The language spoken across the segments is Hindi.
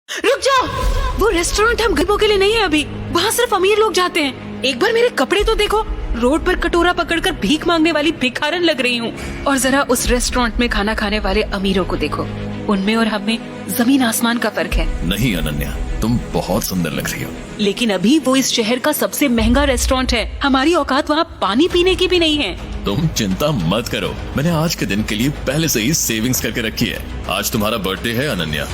रुक जाओ, वो रेस्टोरेंट हम गरीबों के लिए नहीं है अभी, वहाँ सिर्फ अमीर लोग जाते हैं। एक बार मेरे कपड़े तो देखो, रोड पर कटोरा पकड़कर भीख मांगने वाली भिखारन लग रही हूँ। और जरा उस रेस्टोरेंट में खाना खाने वाले अमीरों को देखो, उनमें और हमें जमीन आसमान का फर्क है। नहीं अनन्या, तुम बहुत सुंदर लग रही हो। लेकिन अभी वो इस शहर का सबसे महंगा रेस्टोरेंट है, हमारी औकात वहाँ पानी पीने की भी नहीं है। तुम चिंता मत करो, मैंने आज के दिन के लिए पहले से ही सेविंग्स करके रखी है। आज तुम्हारा बर्थडे है अनन्या।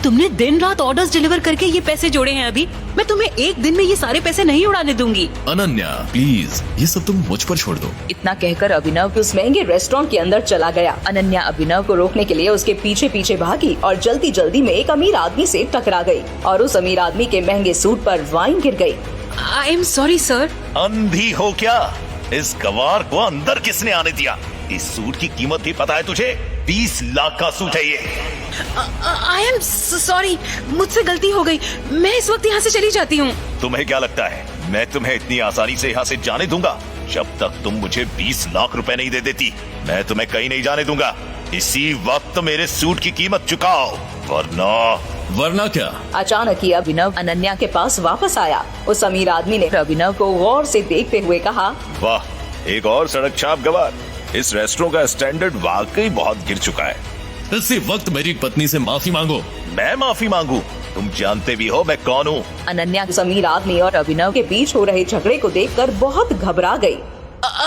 तुमने दिन रात ऑर्डर्स डिलीवर करके ये पैसे जोड़े हैं अभी, मैं तुम्हें एक दिन में ये सारे पैसे नहीं उड़ाने दूंगी। अनन्या प्लीज, ये सब तुम मुझ पर छोड़ दो। इतना कहकर अभिनव उस महंगे रेस्टोरेंट के अंदर चला गया। अनन्या अभिनव को रोकने के लिए उसके पीछे पीछे भागी और जल्दी जल्दी में एक अमीर आदमी से टकरा गई और उस अमीर आदमी के महंगे सूट पर वाइन गिर गई। I am sorry sir. अंधी हो क्या? इस गवार को अंदर किसने आने दिया? इस सूट की कीमत भी पता है तुझे? 20 लाख का सूट है ये। आई एम सॉरी, मुझसे गलती हो गई, मैं इस वक्त यहाँ से चली जाती हूँ। तुम्हें क्या लगता है मैं तुम्हें इतनी आसानी से यहाँ से जाने दूंगा? जब तक तुम मुझे 20 लाख रुपए नहीं दे देती, मैं तुम्हें कहीं नहीं जाने दूंगा। इसी वक्त मेरे सूट की कीमत चुकाओ, वरना क्या? अचानक ही अभिनव अनन्या के पास वापस आया। उस अमीर आदमी ने अभिनव को गौर से देखते हुए कहा, वाह, एक और सड़क छाप गवार। इस रेस्टोरेंट का स्टैंडर्ड वाकई बहुत गिर चुका है। इसी वक्त मेरी पत्नी से माफी मांगो। मैं माफी मांगू? तुम जानते भी हो मैं कौन हूँ। अनन्या उस अमीर आदमी और अभिनव के बीच हो रहे झगड़े को देखकर बहुत घबरा गई।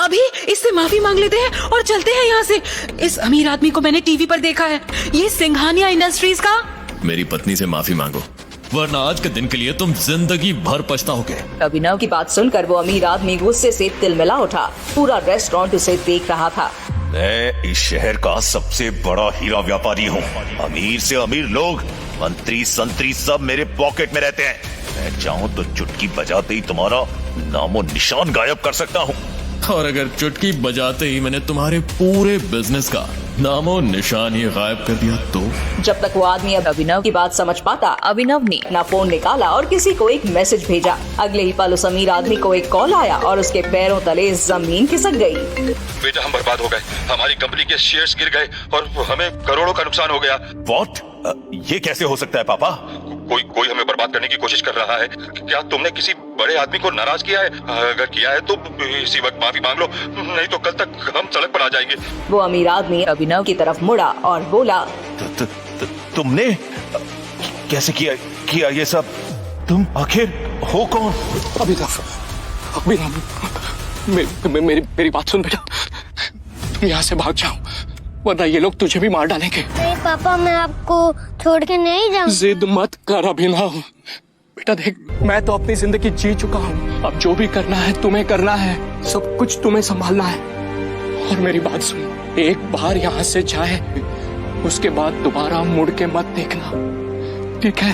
अभी इससे माफी मांग लेते हैं और चलते हैं यहाँ से। इस अमीर आदमी को मैंने टीवी पर देखा है, ये सिंघानिया इंडस्ट्रीज का। मेरी पत्नी से माफी मांगो, वरना आज के दिन के लिए तुम जिंदगी भर पछताओगे। अभिनव की बात सुनकर वो अमीर आदमी गुस्से से तिलमिला उठा। पूरा रेस्टोरेंट उसे देख रहा था। मैं इस शहर का सबसे बड़ा हीरा व्यापारी हूँ। अमीर से अमीर लोग, मंत्री संतरी सब मेरे पॉकेट में रहते हैं। मैं चाहूँ तो चुटकी बजाते ही तुम्हारा नामो निशान गायब कर सकता हूँ। और अगर चुटकी बजाते ही मैंने तुम्हारे पूरे बिजनेस का नामो निशान ही गायब कर दिया तो? जब तक वो आदमी अभिनव की बात समझ पाता, अभिनव ने अपना फोन निकाला और किसी को एक मैसेज भेजा। अगले ही पल उस अमीर आदमी को एक कॉल आया और उसके पैरों तले जमीन खिसक गई। बेटा, हम बर्बाद हो गए, हमारी कंपनी के शेयर्स गिर गए और हमें करोड़ों का नुकसान हो गया। What? ये कैसे हो सकता है पापा? कोई हमें बर्बाद करने की कोशिश कर रहा है। क्या तुमने किसी बड़े आदमी को नाराज किया है? अगर किया है तो इसी वक्त माफी मांग लो, नहीं तो कल तक हम सड़क पर आ जाएंगे। वो अमीर आदमी अभिनव की तरफ मुड़ा और बोला, तुमने कैसे किया ये सब? तुम आखिर हो कौन? मेरी बात सुन बेटा, तुम यहाँ से भाग जाओ, वरना ये लोग तुझे भी मार डालेंगे। नहीं पापा, मैं आपको छोड़ के नहीं जाऊंगा। जिद मत कर अभिनव। बेटा देख, मैं तो अपनी जिंदगी जी चुका हूँ, अब जो भी करना है तुम्हें करना है, सब कुछ तुम्हें संभालना है। और मेरी बात सुन, एक बार यहाँ से जाए, उसके बाद दोबारा मुड़ के मत देखना, ठीक है?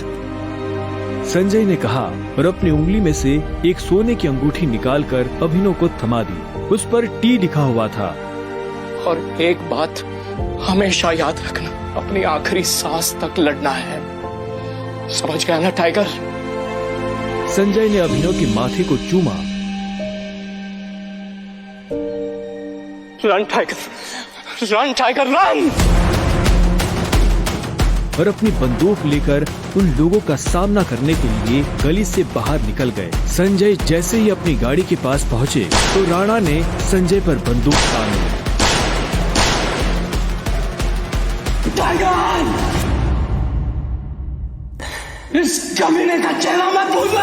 संजय ने कहा और अपनी उंगली में से एक सोने की अंगूठी निकालकर अभिनव को थमा दी। उस पर टी लिखा हुआ था। और एक बात हमेशा याद रखना, अपनी आखिरी सांस तक लड़ना है, समझ गया ना टाइगर? संजय ने अभिनव के माथे को चूमा। Run tiger, run tiger run! और अपनी बंदूक लेकर उन लोगों का सामना करने के लिए गली से बाहर निकल गए। संजय जैसे ही अपनी गाड़ी के पास पहुँचे तो राणा ने संजय पर बंदूक तान ली। टाइगर! इस कमीने का चेहरा मत भूलना।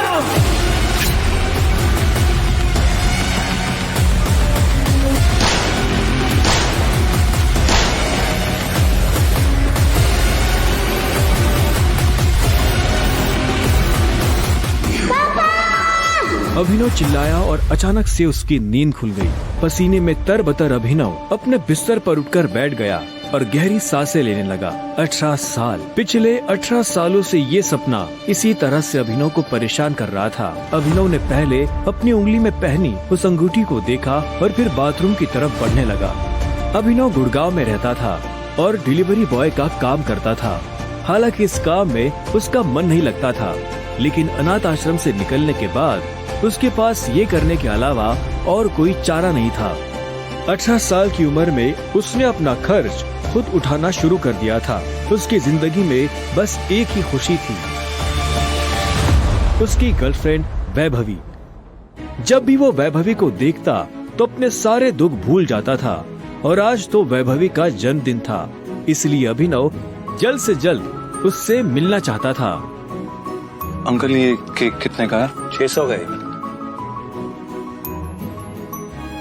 अभिनव चिल्लाया और अचानक से उसकी नींद खुल गई। पसीने में तरबतर अभिनव अपने बिस्तर पर उठकर बैठ गया और गहरी सांसें लेने लगा। 18 साल, पिछले 18 सालों से ये सपना इसी तरह से अभिनव को परेशान कर रहा था। अभिनव ने पहले अपनी उंगली में पहनी उस अंगूठी को देखा और फिर बाथरूम की तरफ बढ़ने लगा। अभिनव गुड़गांव में रहता था और डिलीवरी बॉय का काम करता था। हालांकि इस काम में उसका मन नहीं लगता था, लेकिन अनाथ आश्रम से निकलने के बाद उसके पास ये करने के अलावा और कोई चारा नहीं था। 18 साल की उम्र में उसने अपना खर्च खुद उठाना शुरू कर दिया था। उसकी जिंदगी में बस एक ही खुशी थी, उसकी गर्लफ्रेंड वैभवी। जब भी वो वैभवी को देखता तो अपने सारे दुख भूल जाता था और आज तो वैभवी का जन्मदिन था, इसलिए अभिनव जल्द से जल्द उससे मिलना चाहता था। अंकल ये केक कितने का है? 600 गए।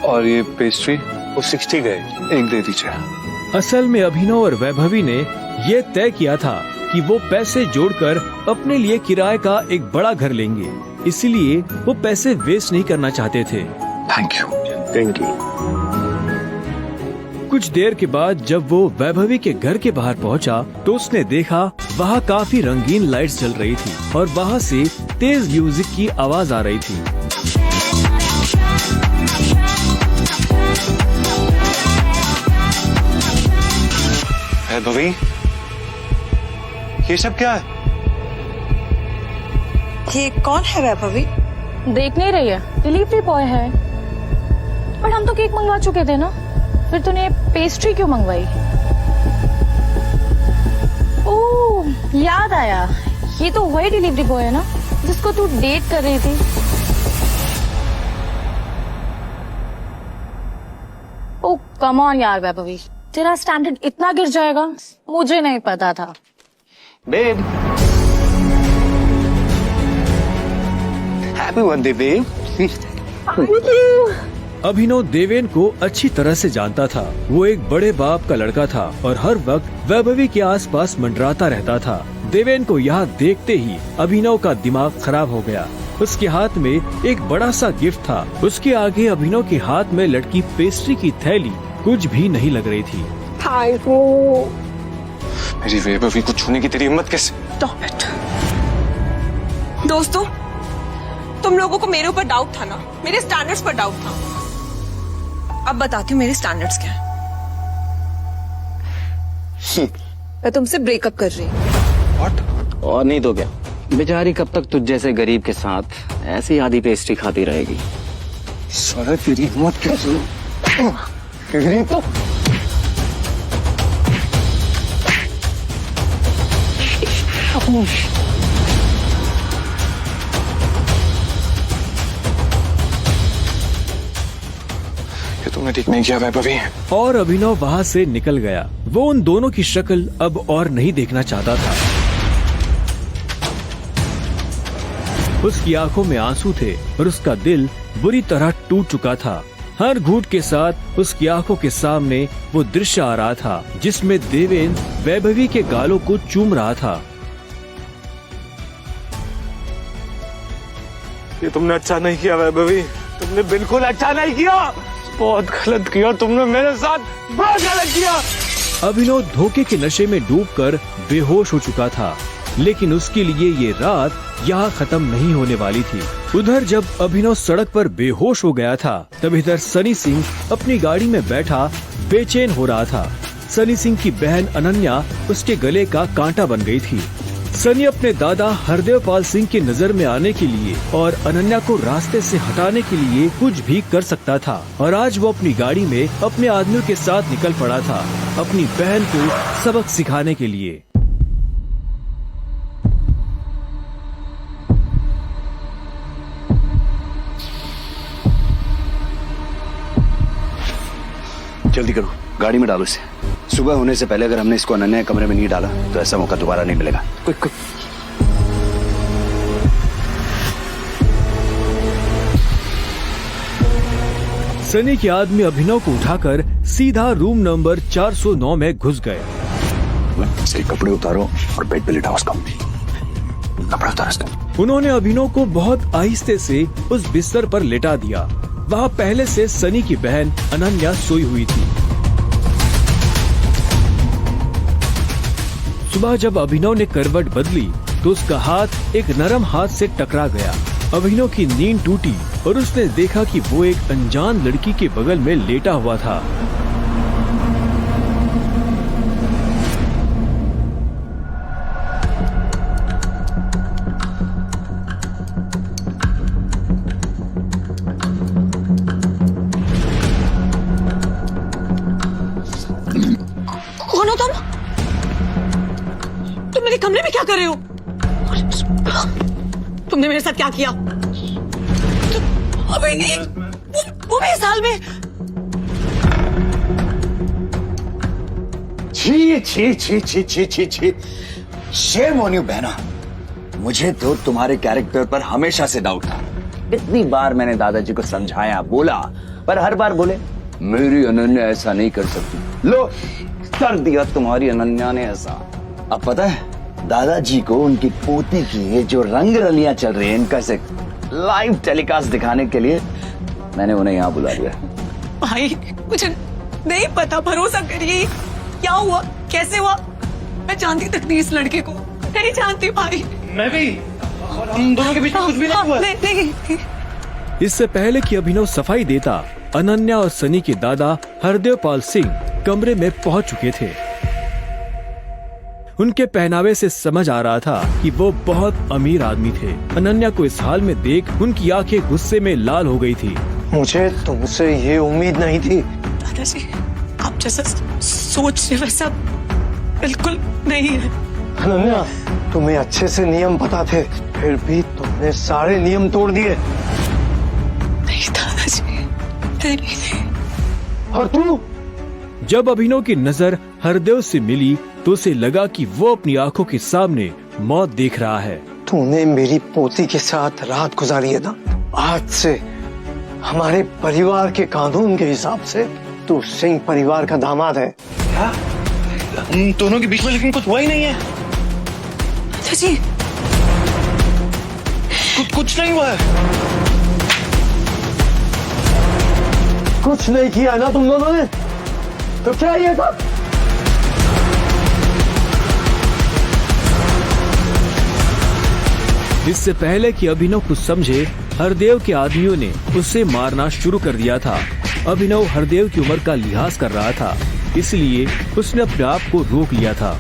और ये पेस्ट्री? वो 60 गए। एक दे दीजिए। असल में अभिनव और वैभवी ने ये तय किया था कि वो पैसे जोड़कर अपने लिए किराए का एक बड़ा घर लेंगे, इसलिए वो पैसे वेस्ट नहीं करना चाहते थे। Thank you. Thank you. कुछ देर के बाद जब वो वैभवी के घर के बाहर पहुंचा तो उसने देखा वहाँ काफी रंगीन लाइट्स जल रही थी और वहाँ से तेज म्यूजिक की आवाज आ रही थी। वैभवी, ये सब क्या है? ये कौन है वैभवी? देख नहीं रही है, डिलीवरी बॉय है। पर हम तो केक मंगवा चुके थे ना, फिर तूने पेस्ट्री क्यों मंगवाई? ओह, याद आया, ये तो वही डिलीवरी बॉय है ना जिसको तू डेट कर रही थी। ओह कम ऑन यार वैभवी, तेरा स्टैंडर्ड इतना गिर जाएगा मुझे नहीं पता था। Babe, happy birthday babe. Abhinav Deven को अच्छी तरह से जानता था। वो एक बड़े बाप का लड़का था और हर वक्त वैभवी के आसपास मंडराता रहता था। देवेन को यहाँ देखते ही अभिनव का दिमाग खराब हो गया। उसके हाथ में एक बड़ा सा गिफ्ट था, उसके आगे अभिनव के हाथ में लटकी पेस्ट्री की थैली कुछ भी नहीं लग रही थी। मेरी वैभवी को छूने की तेरी हिम्मत कैसे? Stop it. दोस्तों, तुम लोगों को मेरे ऊपर डाउट था ना, मेरे स्टैंडर्ड्स पर डाउट था। अब बताती हूँ मेरे स्टैंडर्ड्स क्या है। मैं तुमसे ब्रेकअप कर रही हूँ। और नहीं तो क्या, बेचारी कब तक तुझ जैसे गरीब के साथ ऐसी आधी पेस्ट्री खाती रहेगी। साला तेरी हिम्मत कैसे? तो ये तुमने ठीक नहीं किया वैभवी। और अभिनव वहाँ से निकल गया। वो उन दोनों की शक्ल अब और नहीं देखना चाहता था। उसकी आंखों में आंसू थे और उसका दिल बुरी तरह टूट चुका था। हर घूंट के साथ उसकी आंखों के सामने वो दृश्य आ रहा था जिसमें देवेन वैभवी के गालों को चूम रहा था। ये तुमने अच्छा नहीं किया वैभवी, तुमने बिल्कुल अच्छा नहीं किया। बहुत गलत किया तुमने मेरे साथ, बहुत गलत किया। अभिनव धोखे के नशे में डूबकर बेहोश हो चुका था, लेकिन उसके लिए ये रात यहाँ खत्म नहीं होने वाली थी। उधर जब अभिनव सड़क पर बेहोश हो गया था, तब इधर सनी सिंह अपनी गाड़ी में बैठा बेचैन हो रहा था। सनी सिंह की बहन अनन्या उसके गले का कांटा बन गई थी। सनी अपने दादा हरदेव पाल सिंह की नजर में आने के लिए और अनन्या को रास्ते से हटाने के लिए कुछ भी कर सकता था, और आज वो अपनी गाड़ी में अपने आदमियों के साथ निकल पड़ा था अपनी बहन को सबक सिखाने के लिए। जल्दी करो, गाड़ी में डालो इसे। सुबह होने से पहले अगर हमने इसको अनन्या के कमरे में नहीं डाला तो ऐसा मौका दोबारा नहीं मिलेगा। Quick quick. सनी के आदमी अभिनव को उठाकर सीधा रूम नंबर 409 में घुस गए। सही कपड़े उतारो और बेड पे लिटाओ उसको। कपड़े उतारो उसको। उन्होंने अभिनव को बहुत आहिस्ते से उस बिस्तर पर लेटा दिया। वहाँ पहले से सनी की बहन अनन्या सोई हुई थी। सुबह जब अभिनव ने करवट बदली तो उसका हाथ एक नरम हाथ से टकरा गया। अभिनव की नींद टूटी और उसने देखा कि वो एक अनजान लड़की के बगल में लेटा हुआ था। कौन हो तुम मेरे कमरे में क्या कर रहे हो? तुमने मेरे साथ क्या किया? अबे नहीं, वो भी इस हाल में। छी छी छी छी छी छी छी, शेम ऑन यू बहना। मुझे तो तुम्हारे कैरेक्टर पर हमेशा से डाउट था। इतनी बार मैंने दादाजी को समझाया, बोला, पर हर बार बोले मेरी अनन्या ऐसा नहीं कर सकती। लो, कर दिया तुम्हारी अनन्या ने ऐसा। अब पता है दादाजी को उनकी पोती की ये जो रंग रलियां चल रही है, इनका से लाइव टेलीकास्ट दिखाने के लिए मैंने उन्हें यहाँ बुला लिया। भाई मुझे नहीं पता, भरोसा करिए। क्या हुआ, कैसे हुआ? मैं जानती तक नहीं इस लड़के को, नहीं जानती भाई। मैं भी, हम दोनों के बीच में कुछ भी नहीं हुआ। नहीं। इससे पहले कि अभिनव सफाई देता, अनन्या और सनी के दादा हरदेव पाल सिंह कमरे में पहुंच चुके थे। उनके पहनावे से समझ आ रहा था कि वो बहुत अमीर आदमी थे। अनन्या को इस हाल में देख उनकी आंखें गुस्से में लाल हो गई थी। मुझे तुमसे ये उम्मीद नहीं थी। दादाजी, आप जैसा सोच रहे वैसा बिल्कुल नहीं है। अनन्या, तुम्हें अच्छे से नियम पता थे, फिर भी तुमने सारे नियम तोड़ दिए। नहीं दादाजी, नहीं। और तू? जब अभिनव की नजर हरदेव से मिली तो उसे लगा कि वो अपनी आंखों के सामने मौत देख रहा है। तूने मेरी पोती के साथ रात गुजारी है ना, आज से हमारे परिवार के कानून के हिसाब से तू सिंह परिवार का दामाद है। क्या? हम दोनों के बीच में लेकिन कुछ हुआ ही नहीं है। जी, कुछ नहीं हुआ है। कुछ नहीं किया ना तुम दोनों ने, तो क्या ये सब? इससे पहले कि अभिनव कुछ समझे, हरदेव के आदमियों ने उसे मारना शुरू कर दिया था। अभिनव हरदेव की उम्र का लिहाज कर रहा था, इसलिए उसने अपने आप को रोक लिया था।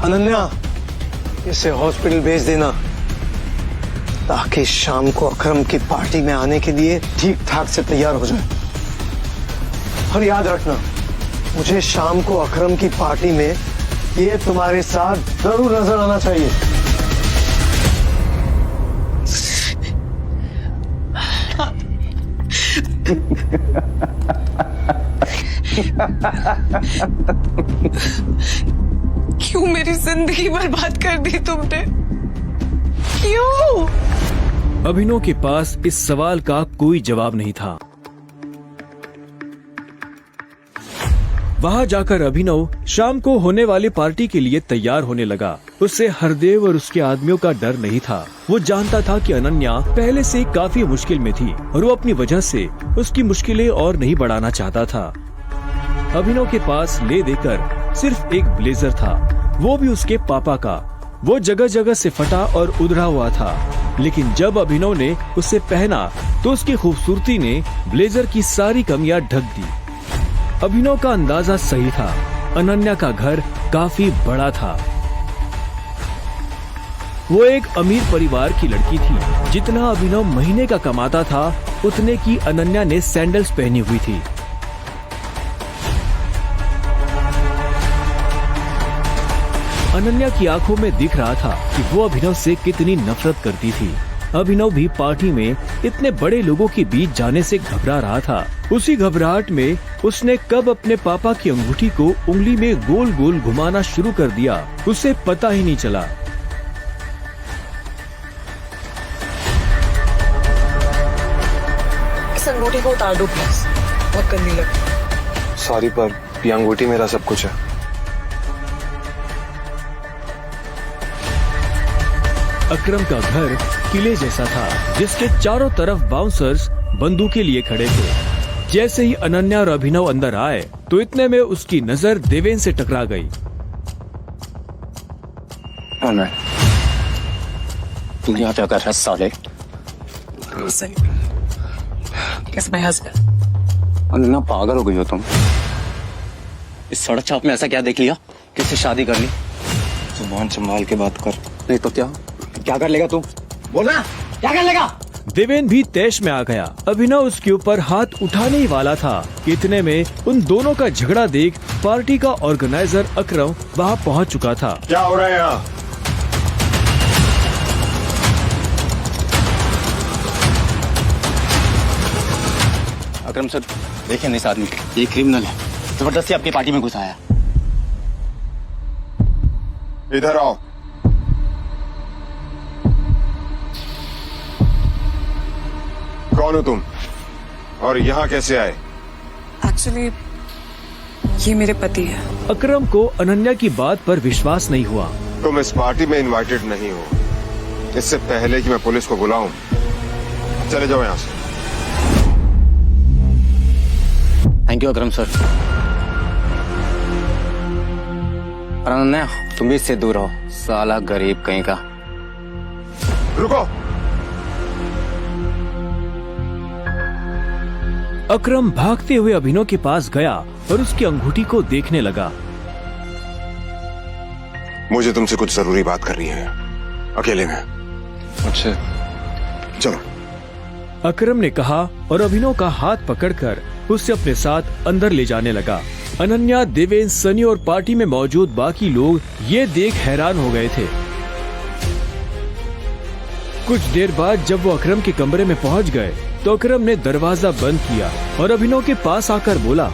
अनन्या, इसे हॉस्पिटल भेज देना ताकि शाम को अकरम की पार्टी में आने के लिए ठीक ठाक से तैयार हो जाए। और याद रखना, मुझे शाम को अकरम की पार्टी में ये तुम्हारे साथ जरूर नजर आना चाहिए। क्यों मेरी जिंदगी बर्बाद कर दी तुमने? क्यों? अभिनव के पास इस सवाल का कोई जवाब नहीं था। वहां जाकर अभिनव शाम को होने वाली पार्टी के लिए तैयार होने लगा। उससे हरदेव और उसके आदमियों का डर नहीं था। वो जानता था कि अनन्या पहले से काफी मुश्किल में थी और वो अपनी वजह से उसकी मुश्किलें और नहीं बढ़ाना चाहता था। अभिनव के पास ले देकर सिर्फ एक ब्लेजर था, वो भी उसके पापा का। वो जगह जगह से फटा और उधड़ा हुआ था, लेकिन जब अभिनव ने उसे पहना तो उसकी खूबसूरती ने ब्लेजर की सारी कमियां ढक दी। अभिनव का अंदाजा सही था, अनन्या का घर काफी बड़ा था। वो एक अमीर परिवार की लड़की थी। जितना अभिनव महीने का कमाता था, उतने की अनन्या ने सैंडल्स पहनी हुई थी। अनन्या की आंखों में दिख रहा था कि वो अभिनव से कितनी नफरत करती थी। अभिनव भी पार्टी में इतने बड़े लोगों के बीच जाने से घबरा रहा था। उसी घबराहट में उसने कब अपने पापा की अंगूठी को उंगली में गोल गोल घुमाना शुरू कर दिया, उसे पता ही नहीं चला। इस अंगूठी को उतार दो प्लीज, बहुत गंदी लगी। सॉरी, पर ये अंगूठी मेरा सब कुछ है। अकरम का घर किले जैसा था, जिसके चारों तरफ बाउंसर्स बंदूकें लिए खड़े थे। जैसे ही अनन्या और अभिनव अंदर आए तो इतने में उसकी नजर देवेन से टकरा गई। तू यहाँ क्या कर रहा है साले? अनन्या, पागल हो गई हो तुम? इस सड़क छाप में ऐसा क्या देख लिया? किससे शादी कर ली? जुबान संभाल के बात कर, नहीं तो क्या कर लेगा तू? बोलना, क्या कर लेगा? देवेन भी तैश में आ गया। अभिनव उसके ऊपर हाथ उठाने ही वाला था। इतने में उन दोनों का झगड़ा देख पार्टी का ऑर्गेनाइजर अकरम वहाँ पहुँच चुका था। क्या हो रहा है यहाँ? अकरम सर, देखें इस आदमी को, ये क्रिमिनल है, जबरदस्ती आपकी पार्टी में घुसाया। इधर आओ। कौन हो तुम और यहाँ कैसे आए? एक्चुअली ये मेरे पति है। अकरम को अनन्या की बात पर विश्वास नहीं हुआ। तुम इस पार्टी में इनवाइटेड नहीं हो। इससे पहले कि मैं पुलिस को बुलाऊं, चले जाओ यहाँ से। Thank you Akram sir. और अनन्या, तुम भी इससे दूर हो, साला गरीब कहीं का। रुको। अकरम भागते हुए अभिनव के पास गया और उसकी अंगूठी को देखने लगा। मुझे तुमसे कुछ जरूरी बात करनी है, अकेले में। अच्छा, चलो। अकरम ने कहा और अभिनव का हाथ पकड़कर उसे अपने साथ अंदर ले जाने लगा। अनन्या, देवेंद्र, सनी और पार्टी में मौजूद बाकी लोग ये देख हैरान हो गए थे। कुछ देर बाद जब वो अकरम के कमरे में पहुंच गए तो अकरम ने दरवाजा बंद किया और अभिनव के पास आकर बोला,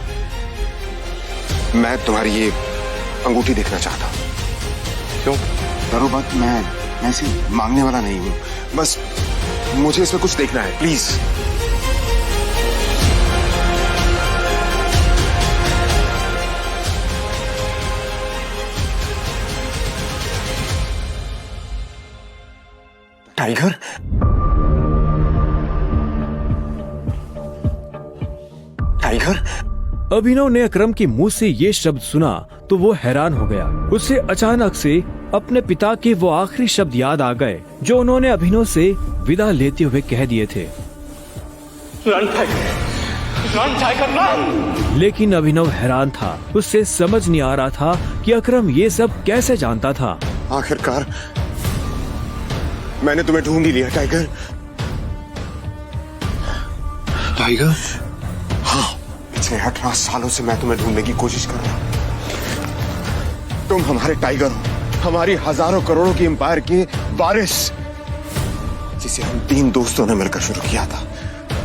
मैं तुम्हारी ये अंगूठी देखना चाहता हूँ। क्यों? करो बात, मैं ऐसे मांगने वाला नहीं हूँ, बस मुझे इसमें कुछ देखना है, प्लीज। टाइगर? टाइगर? अभिनव ने अकरम के मुंह से ये शब्द सुना तो वो हैरान हो गया। उसे अचानक से अपने पिता के वो आखिरी शब्द याद आ गए जो उन्होंने अभिनव से विदा लेते हुए कह दिए थे। Run tiger, run tiger, run! लेकिन अभिनव हैरान था। उससे समझ नहीं आ रहा था कि अकरम ये सब कैसे जानता था। आखिरकार मैंने तुम्हें ढूंढ ही लिया टाइगर। टाइगर? हाँ, पिछले 18 सालों से मैं तुम्हें ढूंढने की कोशिश कर रहा हूं। तुम हमारे टाइगर हो, हमारी हजारों करोड़ों की एम्पायर की वारिस, जिसे हम 3 दोस्तों ने मिलकर शुरू किया था।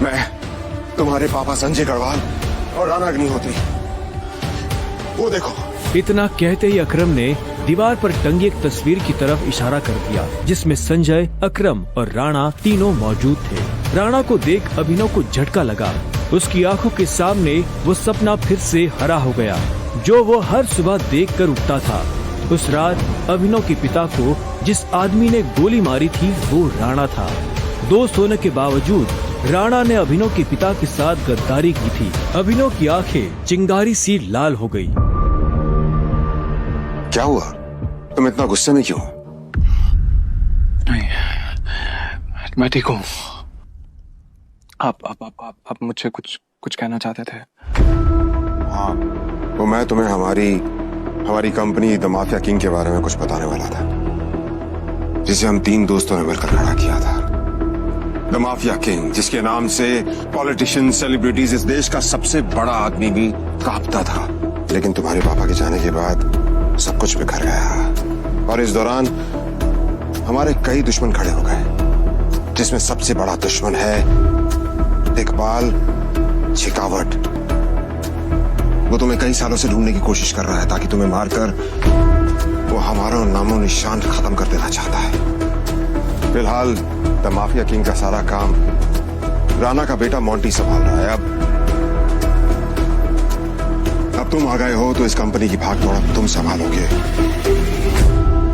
मैं, तुम्हारे पापा संजय गढ़वाल और राणा अग्निहोत्री। वो देखो। इतना कहते ही अकरम ने दीवार पर टंगी एक तस्वीर की तरफ इशारा कर दिया जिसमें संजय, अकरम और राणा तीनों मौजूद थे। राणा को देख अभिनव को झटका लगा। उसकी आंखों के सामने वो सपना फिर से हरा हो गया जो वो हर सुबह देखकर उठता था। उस रात अभिनव के पिता को जिस आदमी ने गोली मारी थी वो राणा था। दोस्त होने के बावजूद राणा ने अभिनव के पिता के साथ गद्दारी की थी। अभिनव की आंखें चिंगारी सी लाल हो गई। क्या हुआ? तुम इतना गुस्से में क्यों? नहीं, मैं ठीक हूँ। आप मुझसे कुछ कहना चाहते थे? हाँ, तो मैं तुम्हें हमारी कंपनी द माफिया किंग के बारे में कुछ बताने वाला था, जिसे हम 3 दोस्तों ने मिलकर खड़ा किया था। द माफिया किंग, जिसके नाम से पॉलिटिशियन, सेलिब्रिटीज, इस देश का सबसे बड़ा आदमी भी कांपता था। लेकिन तुम्हारे पापा के जाने के बाद सब कुछ बिखर गया और इस दौरान हमारे कई दुश्मन खड़े हो गए, जिसमें सबसे बड़ा दुश्मन है इकबाल शेखावत। वो तुम्हें कई सालों से ढूंढने की कोशिश कर रहा है ताकि तुम्हें मारकर वो हमारा नामो निशान खत्म कर देना चाहता है। फिलहाल द माफिया किंग का सारा काम राणा का बेटा मोंटी संभाल रहा है। अब तुम आ गए हो तो इस कंपनी की भाग दौड़ तुम संभालोगे।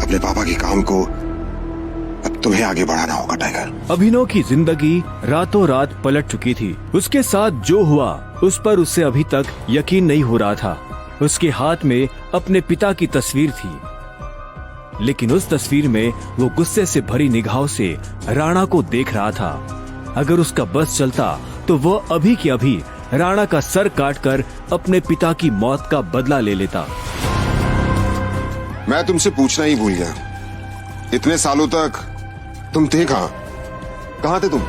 अपने पापा के काम को अब तुम्हें आगे बढ़ाना होगा टाइगर। अभिनव की जिंदगी रातों रात पलट चुकी थी। उसके साथ जो हुआ उस पर उसे अभी तक यकीन नहीं हो रहा था। उसके हाथ में अपने पिता की तस्वीर थी, लेकिन उस तस्वीर में वो गुस्से से भरी निगाहों से राणा को देख रहा था। अगर उसका बस चलता तो वो अभी की अभी राणा का सर काटकर अपने पिता की मौत का बदला ले लेता। मैं तुमसे पूछना ही भूल गया, इतने सालों तक तुम थे कहाँ? कहाँ थे तुम?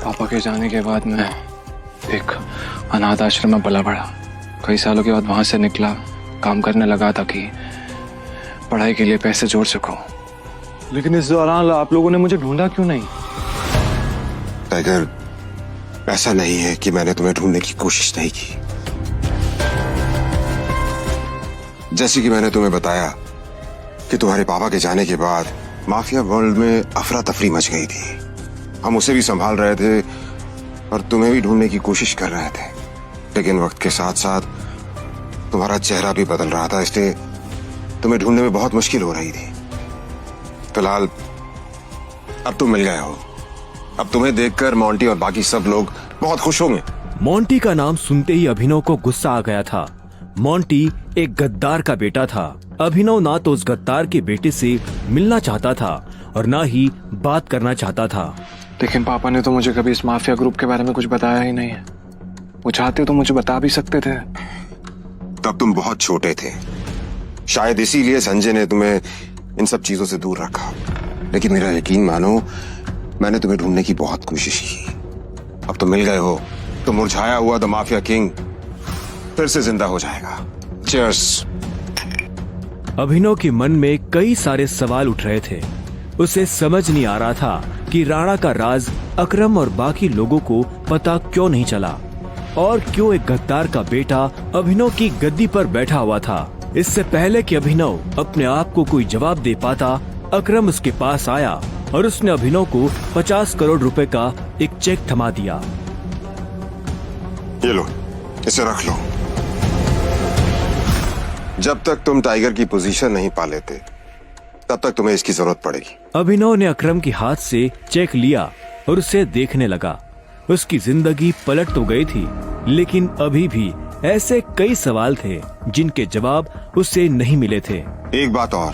पापा के जाने के बाद मैं एक अनाथ आश्रम में पला बढ़ा। कई सालों के बाद वहां से निकला, काम करने लगा ताकि पढ़ाई के लिए पैसे जोड़ सकूं। लेकिन इस दौरान आप लोगों ने मुझे ढूंढा क्यों नहीं? टाइगर, ऐसा नहीं है कि मैंने तुम्हें ढूंढने की कोशिश नहीं की। जैसे कि मैंने तुम्हें बताया कि तुम्हारे पापा के जाने के बाद माफिया वर्ल्ड में अफरा तफरी मच गई थी। हम उसे भी संभाल रहे थे और तुम्हें भी ढूंढने की कोशिश कर रहे थे, लेकिन वक्त के साथ साथ तुम्हारा चेहरा भी बदल रहा था, इसलिए तुम्हें ढूंढने में बहुत मुश्किल हो रही थी। फिलहाल अब तुम मिल गए हो। अब तुम्हें देखकर मोंटी और बाकी सब लोग बहुत खुश होंगे। मोंटी का नाम सुनते ही अभिनव को गुस्सा आ गया था। मोंटी एक गद्दार का बेटा था। अभिनव ना तो उस गद्दार के बेटे से मिलना चाहता था और ना ही बात करना चाहता था। लेकिन पापा ने तो मुझे कभी इस माफिया ग्रुप के बारे में कुछ बताया ही नहीं है। वो चाहते तो मुझे बता भी सकते थे। तब तुम बहुत छोटे थे, शायद इसीलिए संजय ने तुम्हें इन सब चीजों से दूर रखा। लेकिन मेरा यकीन मानो, मैंने तुम्हें ढूंढने की बहुत कोशिश की। अब तुम मिल गए हो तो मुरझाया हुआ द माफिया किंग फिर से जिंदा हो जाएगा। चीयर्स। अभिनव के मन में कई सारे सवाल उठ रहे थे। उसे समझ नहीं आ रहा था कि राणा का राज अकरम और बाकी लोगों को पता क्यों नहीं चला और क्यों एक गद्दार का बेटा अभिनव की गद्दी पर बैठा हुआ था। इससे पहले कि अभिनव अपने आप को कोई जवाब दे पाता, अकरम उसके पास आया और उसने अभिनव को 50 करोड़ रुपए का एक चेक थमा दिया। ये लो, इसे रख लो। जब तक तुम टाइगर की पोजीशन नहीं पा लेते तब तक तुम्हें इसकी जरूरत पड़ेगी। अभिनव ने अकरम के हाथ से चेक लिया और उसे देखने लगा। उसकी जिंदगी पलट तो गई थी, लेकिन अभी भी ऐसे कई सवाल थे जिनके जवाब उसे नहीं मिले थे। एक बात और,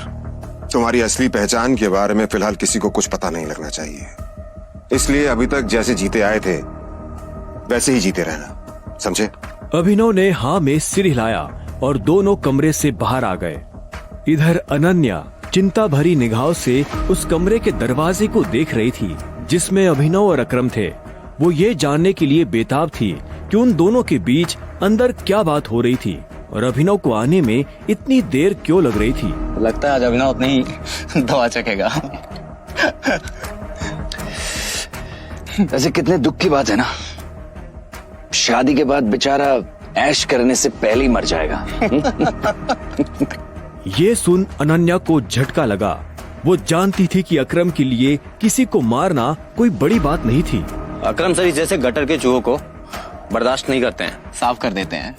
तुम्हारी असली पहचान के बारे में फिलहाल किसी को कुछ पता नहीं लगना चाहिए। इसलिए अभी तक जैसे जीते आए थे वैसे ही जीते रहना, समझे? अभिनव ने हाँ में सिर हिलाया और दोनों कमरे से बाहर आ गए। इधर अनन्या चिंता भरी निगाहों से उस कमरे के दरवाजे को देख रही थी जिसमें अभिनव और अकरम थे। वो ये जानने के लिए बेताब थी कि उन दोनों के बीच अंदर क्या बात हो रही थी और अभिनव को आने में इतनी देर क्यों लग रही थी। लगता है आज अभिनव अपनी दवा चखेगा। ऐसे कितने दुख की बात है ना, शादी के बाद बेचारा ऐश करने से पहले ही मर जाएगा। ये सुन अनन्या को झटका लगा। वो जानती थी कि अकरम के लिए किसी को मारना कोई बड़ी बात नहीं थी। अकरम सर जैसे गटर के चूहों को बर्दाश्त नहीं करते हैं, साफ कर देते हैं।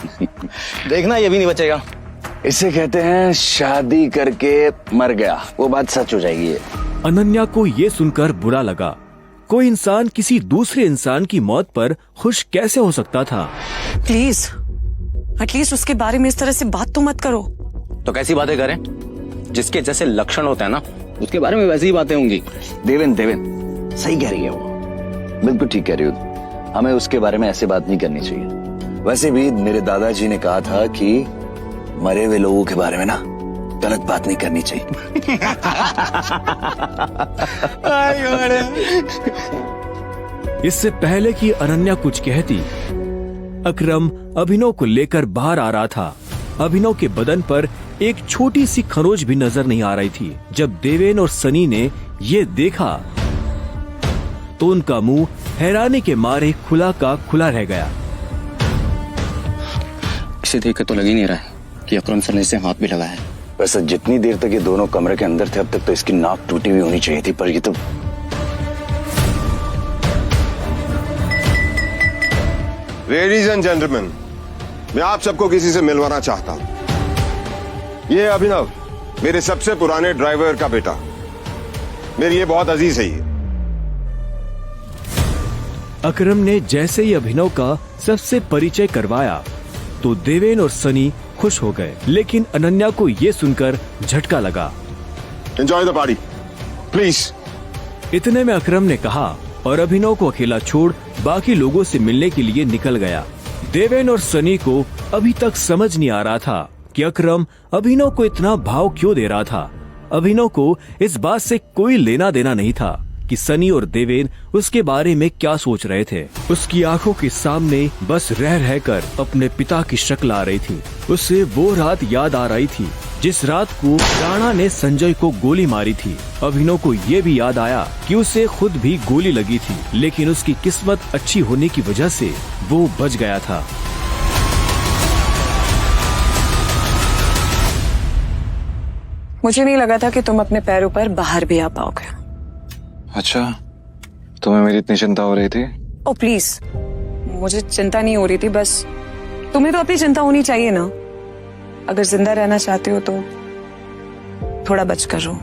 देखना ये भी नहीं बचेगा। इसे कहते हैं शादी करके मर गया, वो बात सच हो जाएगी। ये अनन्या को ये सुनकर बुरा लगा। कोई इंसान किसी दूसरे इंसान की मौत पर खुश कैसे हो सकता था? प्लीज एटलीस्ट उसके बारे में इस तरह से बात तो मत करो। तो कैसी बातें करें? जिसके जैसे लक्षण होते हैं ना, उसके बारे में वैसी ही बातें होंगी। देवेन सही कह रही है वो, बिल्कुल ठीक कह रही हो। हमें उसके बारे में ऐसे बात नहीं करनी चाहिए। वैसे भी मेरे दादाजी ने कहा था कि मरे हुए लोगों के बारे में ना गलत बात नहीं करनी चाहिए। इससे पहले कि अनन्या कुछ कहती, अकरम अभिनव को लेकर बाहर आ रहा था। अभिनव के बदन पर एक छोटी सी खरोच भी नजर नहीं आ रही थी। जब देवेन और सनी ने ये देखा तो उनका मुंह हैरानी के मारे खुला का खुला रह गया। इसे देख के तो लग ही नहीं रहा है कि अकरम सर ने इसे हाथ भी लगाया है। वैसे जितनी देर तक ये दोनों कमरे के अंदर थे, अब तक तो इसकी नाक टूटी हुई होनी चाहिए थी, पर ये तो लेडीज एंड जेंटलमैन, मैं आप सबको किसी से मिलवाना चाहता हूं। ये अभिनव, मेरे सबसे पुराने ड्राइवर का बेटा, मेरी ये बहुत अजीज है। ये अकरम ने जैसे ही अभिनव का सबसे परिचय करवाया तो देवेन और सनी खुश हो गए, लेकिन अनन्या को ये सुनकर झटका लगा। Enjoy the party please. इतने में अकरम ने कहा और अभिनव को अकेला छोड़ बाकी लोगों से मिलने के लिए निकल गया। देवेन और सनी को अभी तक समझ नहीं आ रहा था कि अकरम अभिनव को इतना भाव क्यों दे रहा था। अभिनव को इस बात से कोई लेना देना नहीं था कि सनी और देवेन उसके बारे में क्या सोच रहे थे। उसकी आंखों के सामने बस रह रहकर अपने पिता की शक्ल आ रही थी। उसे वो रात याद आ रही थी जिस रात को राणा ने संजय को गोली मारी थी। अभिनव को ये भी याद आया कि उसे खुद भी गोली लगी थी, लेकिन उसकी किस्मत अच्छी होने की वजह से वो बच गया था। मुझे नहीं लगा था कि तुम अपने पैरों पर बाहर भी आ पाओगे। अच्छा, तुम्हें मेरी इतनी चिंता हो रही थी? ओ प्लीज, मुझे चिंता नहीं हो रही थी, बस तुम्हें तो अपनी चिंता होनी चाहिए ना। अगर जिंदा रहना चाहते हो तो थोड़ा बचकर रहो।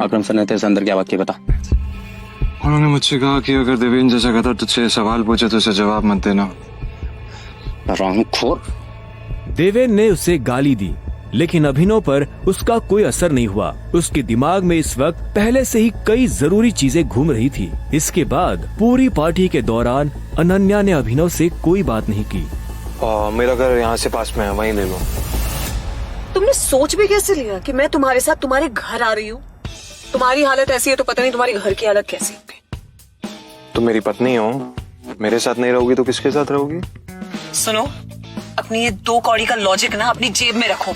अकरम सर ने तेरे से अंदर क्या बात की, बता। उन्होंने मुझसे कहा कि अगर देवेंद्र जैसा कहता तुझसे सवाल पूछे तो उसे जवाब मत देना। रानूखोर। देवेंद्र ने उसे गाली दी, लेकिन अभिनव पर उसका कोई असर नहीं हुआ। उसके दिमाग में इस वक्त पहले से ही कई जरूरी चीजें घूम रही थी। इसके बाद पूरी पार्टी के दौरान अनन्या ने अभिनव से कोई बात नहीं की। मेरा घर यहाँ से पास में है, वहीं ले लो। तुमने सोच भी कैसे लिया कि मैं तुम्हारे साथ तुम्हारे घर आ रही हूँ? तुम्हारी हालत ऐसी है तो पता नहीं तुम्हारे घर की हालत कैसी होगी। तुम मेरी पत्नी हो, मेरे साथ नहीं रहोगी तो किसके साथ रहोगी? सुनो, अपनी ये 2 कौड़ी का लॉजिक ना अपनी जेब में रखो।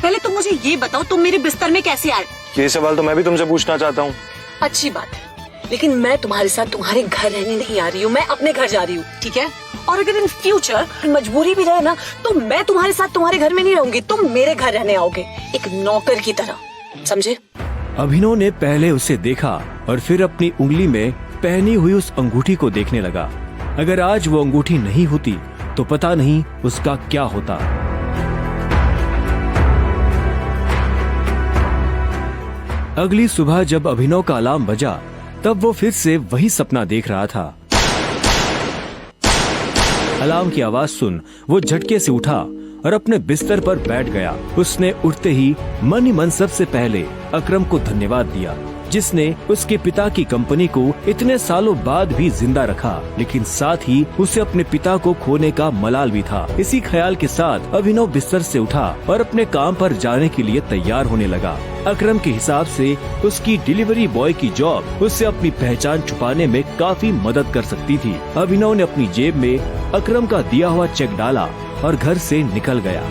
पहले तुम मुझे ये बताओ, तुम मेरे बिस्तर में कैसे आए? ये सवाल तो मैं भी तुमसे पूछना चाहता हूँ। अच्छी बात है, लेकिन मैं तुम्हारे साथ तुम्हारे घर रहने नहीं आ रही हूँ, मैं अपने घर जा रही हूँ, ठीक है? और अगर इन फ्यूचर मजबूरी भी रहे ना, तो मैं तुम्हारे साथ तुम्हारे घर में नहीं रहूंगी, तुम मेरे घर रहने आओगे एक नौकर की तरह, समझे? अभिनव ने पहले उसे देखा और फिर अपनी उंगली में पहनी हुई उस अंगूठी को देखने लगा। अगर आज वो अंगूठी नहीं होती तो पता नहीं उसका क्या होता। अगली सुबह जब अभिनव का अलार्म बजा, तब वो फिर से वही सपना देख रहा था। अलार्म की आवाज सुन वो झटके से उठा और अपने बिस्तर पर बैठ गया। उसने उठते ही मन ही मन सबसे पहले अकरम को धन्यवाद दिया, जिसने उसके पिता की कंपनी को इतने सालों बाद भी जिंदा रखा, लेकिन साथ ही उसे अपने पिता को खोने का मलाल भी था। इसी ख्याल के साथ अभिनव बिस्तर से उठा और अपने काम पर जाने के लिए तैयार होने लगा। अकरम के हिसाब से उसकी डिलीवरी बॉय की जॉब उससे अपनी पहचान छुपाने में काफी मदद कर सकती थी। अभिनव ने अपनी जेब में अकरम का दिया हुआ चेक डाला और घर से निकल गया।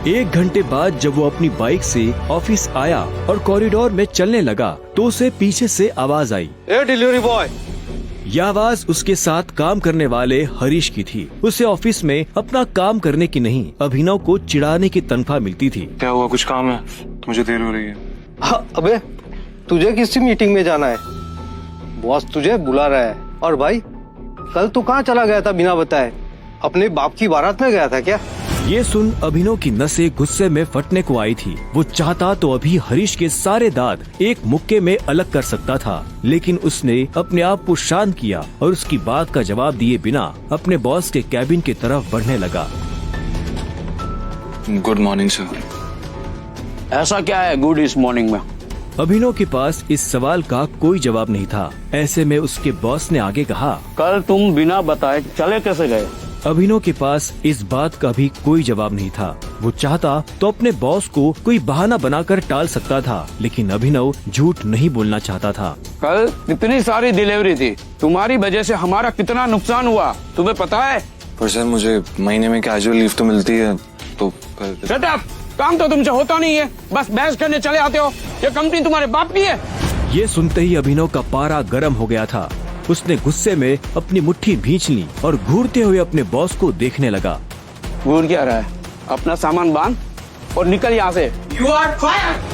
1 घंटे बाद जब वो अपनी बाइक से ऑफिस आया और कॉरिडोर में चलने लगा, तो उसे पीछे से आवाज आई, ए डिलीवरी बॉय। यह आवाज उसके साथ काम करने वाले हरीश की थी। उसे ऑफिस में अपना काम करने की नहीं, अभिनव को चिढ़ाने की तनख्वाह मिलती थी। क्या हुआ, कुछ काम है? मुझे देर हो रही है। हाँ, अबे तुझे किसी मीटिंग में जाना है, बॉस तुझे बुला रहा है। और भाई, कल तू कहाँ चला गया था बिना बताए? अपने बाप की बारात में गया था क्या? ये सुन अभिनव की नसें गुस्से में फटने को आई थी। वो चाहता तो अभी हरीश के सारे दांत एक मुक्के में अलग कर सकता था, लेकिन उसने अपने आप को शांत किया और उसकी बात का जवाब दिए बिना अपने बॉस के कैबिन की तरफ बढ़ने लगा। Good morning sir. ऐसा क्या है गुड इस मॉर्निंग में? अभिनव के पास इस सवाल का कोई जवाब नहीं था। ऐसे में उसके बॉस ने आगे कहा, कल तुम बिना बताए चले कैसे गए? अभिनव के पास इस बात का भी कोई जवाब नहीं था। वो चाहता तो अपने बॉस को कोई बहाना बनाकर टाल सकता था, लेकिन अभिनव झूठ नहीं बोलना चाहता था। कल इतनी सारी डिलीवरी थी, तुम्हारी वजह से हमारा कितना नुकसान हुआ तुम्हें पता है? पर सर मुझे महीने में कैजुअल लीव तो मिलती है, तो शट अप! काम तो तुमसे होता नहीं है, बस बहस करने चले आते हो। ये कंपनी तुम्हारे बाप की है। ये सुनते ही अभिनव का पारा गर्म हो गया था। उसने गुस्से में अपनी मुट्ठी भींच ली और घूरते हुए अपने बॉस को देखने लगा। घूर क्या रहा है? अपना सामान बांध और निकल यहाँ से। You are fired!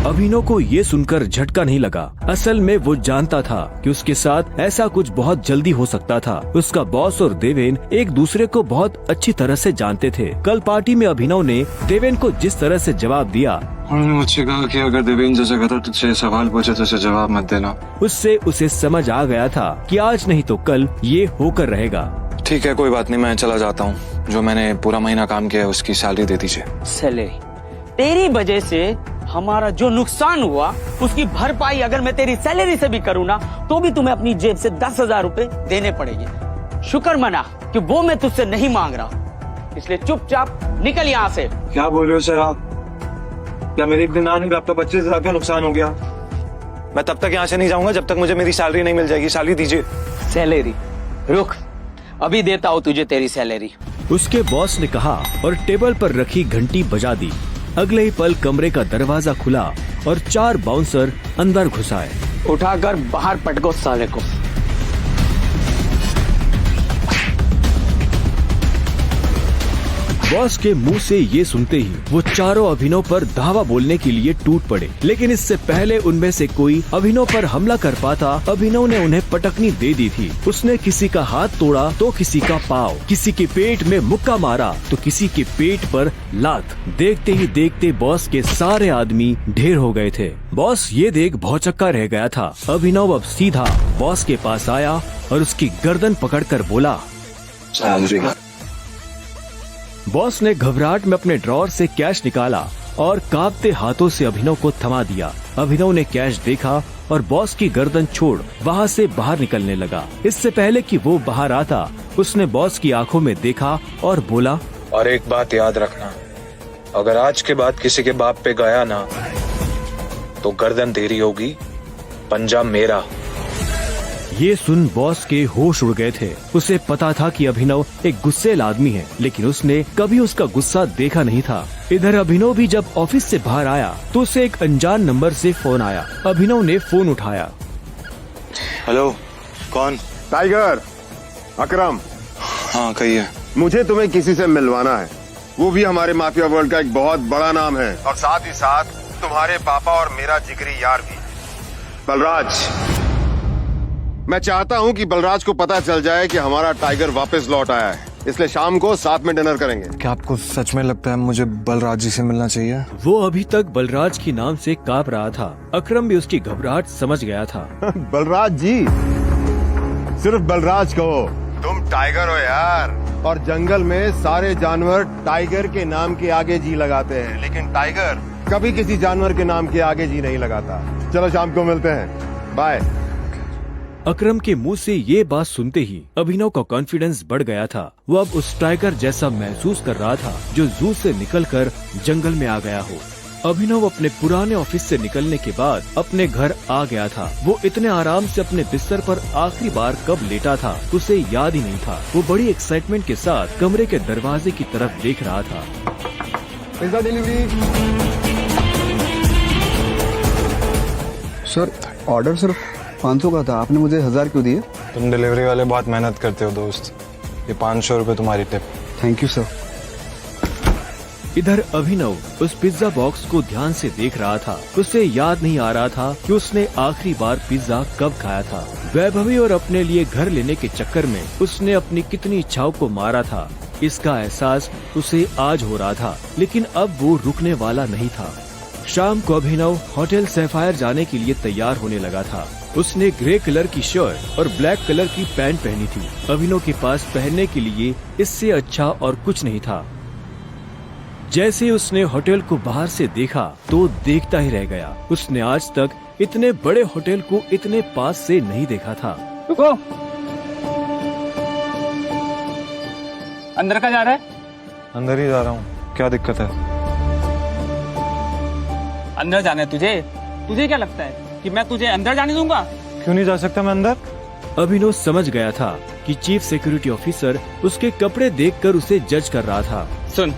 अभिनव को ये सुनकर झटका नहीं लगा। असल में वो जानता था कि उसके साथ ऐसा कुछ बहुत जल्दी हो सकता था। उसका बॉस और देवेंद्र एक दूसरे को बहुत अच्छी तरह से जानते थे। कल पार्टी में अभिनव ने देवेंद्र को जिस तरह से जवाब दिया, उन्होंने मुझसे कहा कि अगर देवेंद्र जैसा कहता तुझसे सवाल पूछे तो उसे जवाब मत देना। उससे उसे समझ आ गया था कि आज नहीं तो कल ये होकर रहेगा। ठीक है, कोई बात नहीं, मैं चला जाता हूँ। जो मैंने पूरा महीना काम किया है उसकी सैलरी दे दीजिए। सैलरी? तेरी वजह से हमारा जो नुकसान हुआ उसकी भरपाई अगर मैं तेरी सैलरी से भी करूँ ना, तो भी तुम्हें अपनी जेब से 10,000 रुपए देने पड़ेंगे। शुक्र मना कि वो मैं तुझसे नहीं मांग रहा, इसलिए चुपचाप निकल यहाँ से। क्या बोल रहे हो सर आप? क्या मेरे एक दिन आने में आपका 25,000 का नुकसान हो गया? मैं तब तक यहाँ से नहीं जाऊंगा जब तक मुझे मेरी सैलरी नहीं मिल जाएगी। सैलरी दीजिए। सैलरी? रुक, अभी देता हूँ तुझे तेरी सैलरी। उसके बॉस ने कहा और टेबल पर रखी घंटी बजा दी। अगले ही पल कमरे का दरवाजा खुला और 4 बाउंसर अंदर घुस आए। उठाकर बाहर पटको साले को। बॉस के मुंह से ये सुनते ही वो चारों अभिनव पर धावा बोलने के लिए टूट पड़े, लेकिन इससे पहले उनमें से कोई अभिनव पर हमला कर पाता, अभिनव ने उन्हें पटकनी दे दी थी। उसने किसी का हाथ तोड़ा तो किसी का पाँव, किसी के पेट में मुक्का मारा तो किसी के पेट पर लात। देखते ही देखते बॉस के सारे आदमी ढेर हो गए थे। बॉस ये देख भौचक्का रह गया था। अभिनव अब सीधा बॉस के पास आया और उसकी गर्दन पकड़कर बोला। बॉस ने घबराहट में अपने ड्रॉर से कैश निकाला और कांपते हाथों से अभिनव को थमा दिया। अभिनव ने कैश देखा और बॉस की गर्दन छोड़ वहाँ से बाहर निकलने लगा। इससे पहले कि वो बाहर आता, उसने बॉस की आंखों में देखा और बोला, और एक बात याद रखना, अगर आज के बाद किसी के बाप पे गया ना तो गर्दन तेरी होगी, पंजा मेरा। ये सुन बॉस के होश उड़ गए थे। उसे पता था कि अभिनव एक गुस्सैल आदमी है, लेकिन उसने कभी उसका गुस्सा देखा नहीं था। इधर अभिनव भी जब ऑफिस से बाहर आया तो उसे एक अनजान नंबर से फोन आया। अभिनव ने फोन उठाया। हेलो, कौन? टाइगर, अकरम। हाँ कहिए। मुझे तुम्हें किसी से मिलवाना है, वो भी हमारे माफिया वर्ल्ड का एक बहुत बड़ा नाम है, और साथ ही साथ तुम्हारे पापा और मेरा जिगरी यार भी, बलराज। मैं चाहता हूँ कि बलराज को पता चल जाए कि हमारा टाइगर वापस लौट आया है, इसलिए शाम को साथ में डिनर करेंगे। क्या आपको सच में लगता है मुझे बलराज जी से मिलना चाहिए? वो अभी तक बलराज के नाम से कांप रहा था। अकरम भी उसकी घबराहट समझ गया था। बलराज जी, सिर्फ बलराज कहो, तुम टाइगर हो यार, और जंगल में सारे जानवर टाइगर के नाम के आगे जी लगाते हैं, लेकिन टाइगर कभी किसी जानवर के नाम के आगे जी नहीं लगाता। चलो शाम को मिलते हैं, बाय। अकरम के मुंह से ये बात सुनते ही अभिनव का कॉन्फिडेंस बढ़ गया था। वो अब उस टाइगर जैसा महसूस कर रहा था जो जू से निकलकर जंगल में आ गया हो। अभिनव अपने पुराने ऑफिस से निकलने के बाद अपने घर आ गया था। वो इतने आराम से अपने बिस्तर पर आखिरी बार कब लेटा था उसे याद ही नहीं था। वो बड़ी एक्साइटमेंट के साथ कमरे के दरवाजे की तरफ देख रहा था। Pizza delivery. सर, ऑर्डर सिर्फ 500 का था, आपने मुझे 1000 क्यों दिए? तुम डिलीवरी वाले बहुत मेहनत करते हो दोस्त, ये 500 रुपए तुम्हारी टिप। Thank you sir. इधर अभिनव उस पिज्जा बॉक्स को ध्यान से देख रहा था। उसे याद नहीं आ रहा था कि उसने आखिरी बार पिज्जा कब खाया था। वैभवी और अपने लिए घर लेने के चक्कर में उसने अपनी कितनी इच्छाओं को मारा था, इसका एहसास उसे आज हो रहा था, लेकिन अब वो रुकने वाला नहीं था। शाम को अभिनव होटल सैफायर जाने के लिए तैयार होने लगा था। उसने ग्रे कलर की शर्ट और ब्लैक कलर की पैंट पहनी थी। अभिनव के पास पहनने के लिए इससे अच्छा और कुछ नहीं था। जैसे उसने होटल को बाहर से देखा तो देखता ही रह गया। उसने आज तक इतने बड़े होटल को इतने पास से नहीं देखा था। रुको, अंदर का जा रहा है? अंदर ही जा रहा हूँ, क्या दिक्कत है? अंदर जाना है तुझे? तुझे क्या लगता है कि मैं तुझे अंदर जाने दूंगा? क्यों नहीं जा सकता मैं अंदर? अभिनव समझ गया था कि चीफ सिक्योरिटी ऑफिसर उसके कपड़े देखकर उसे जज कर रहा था। सुन,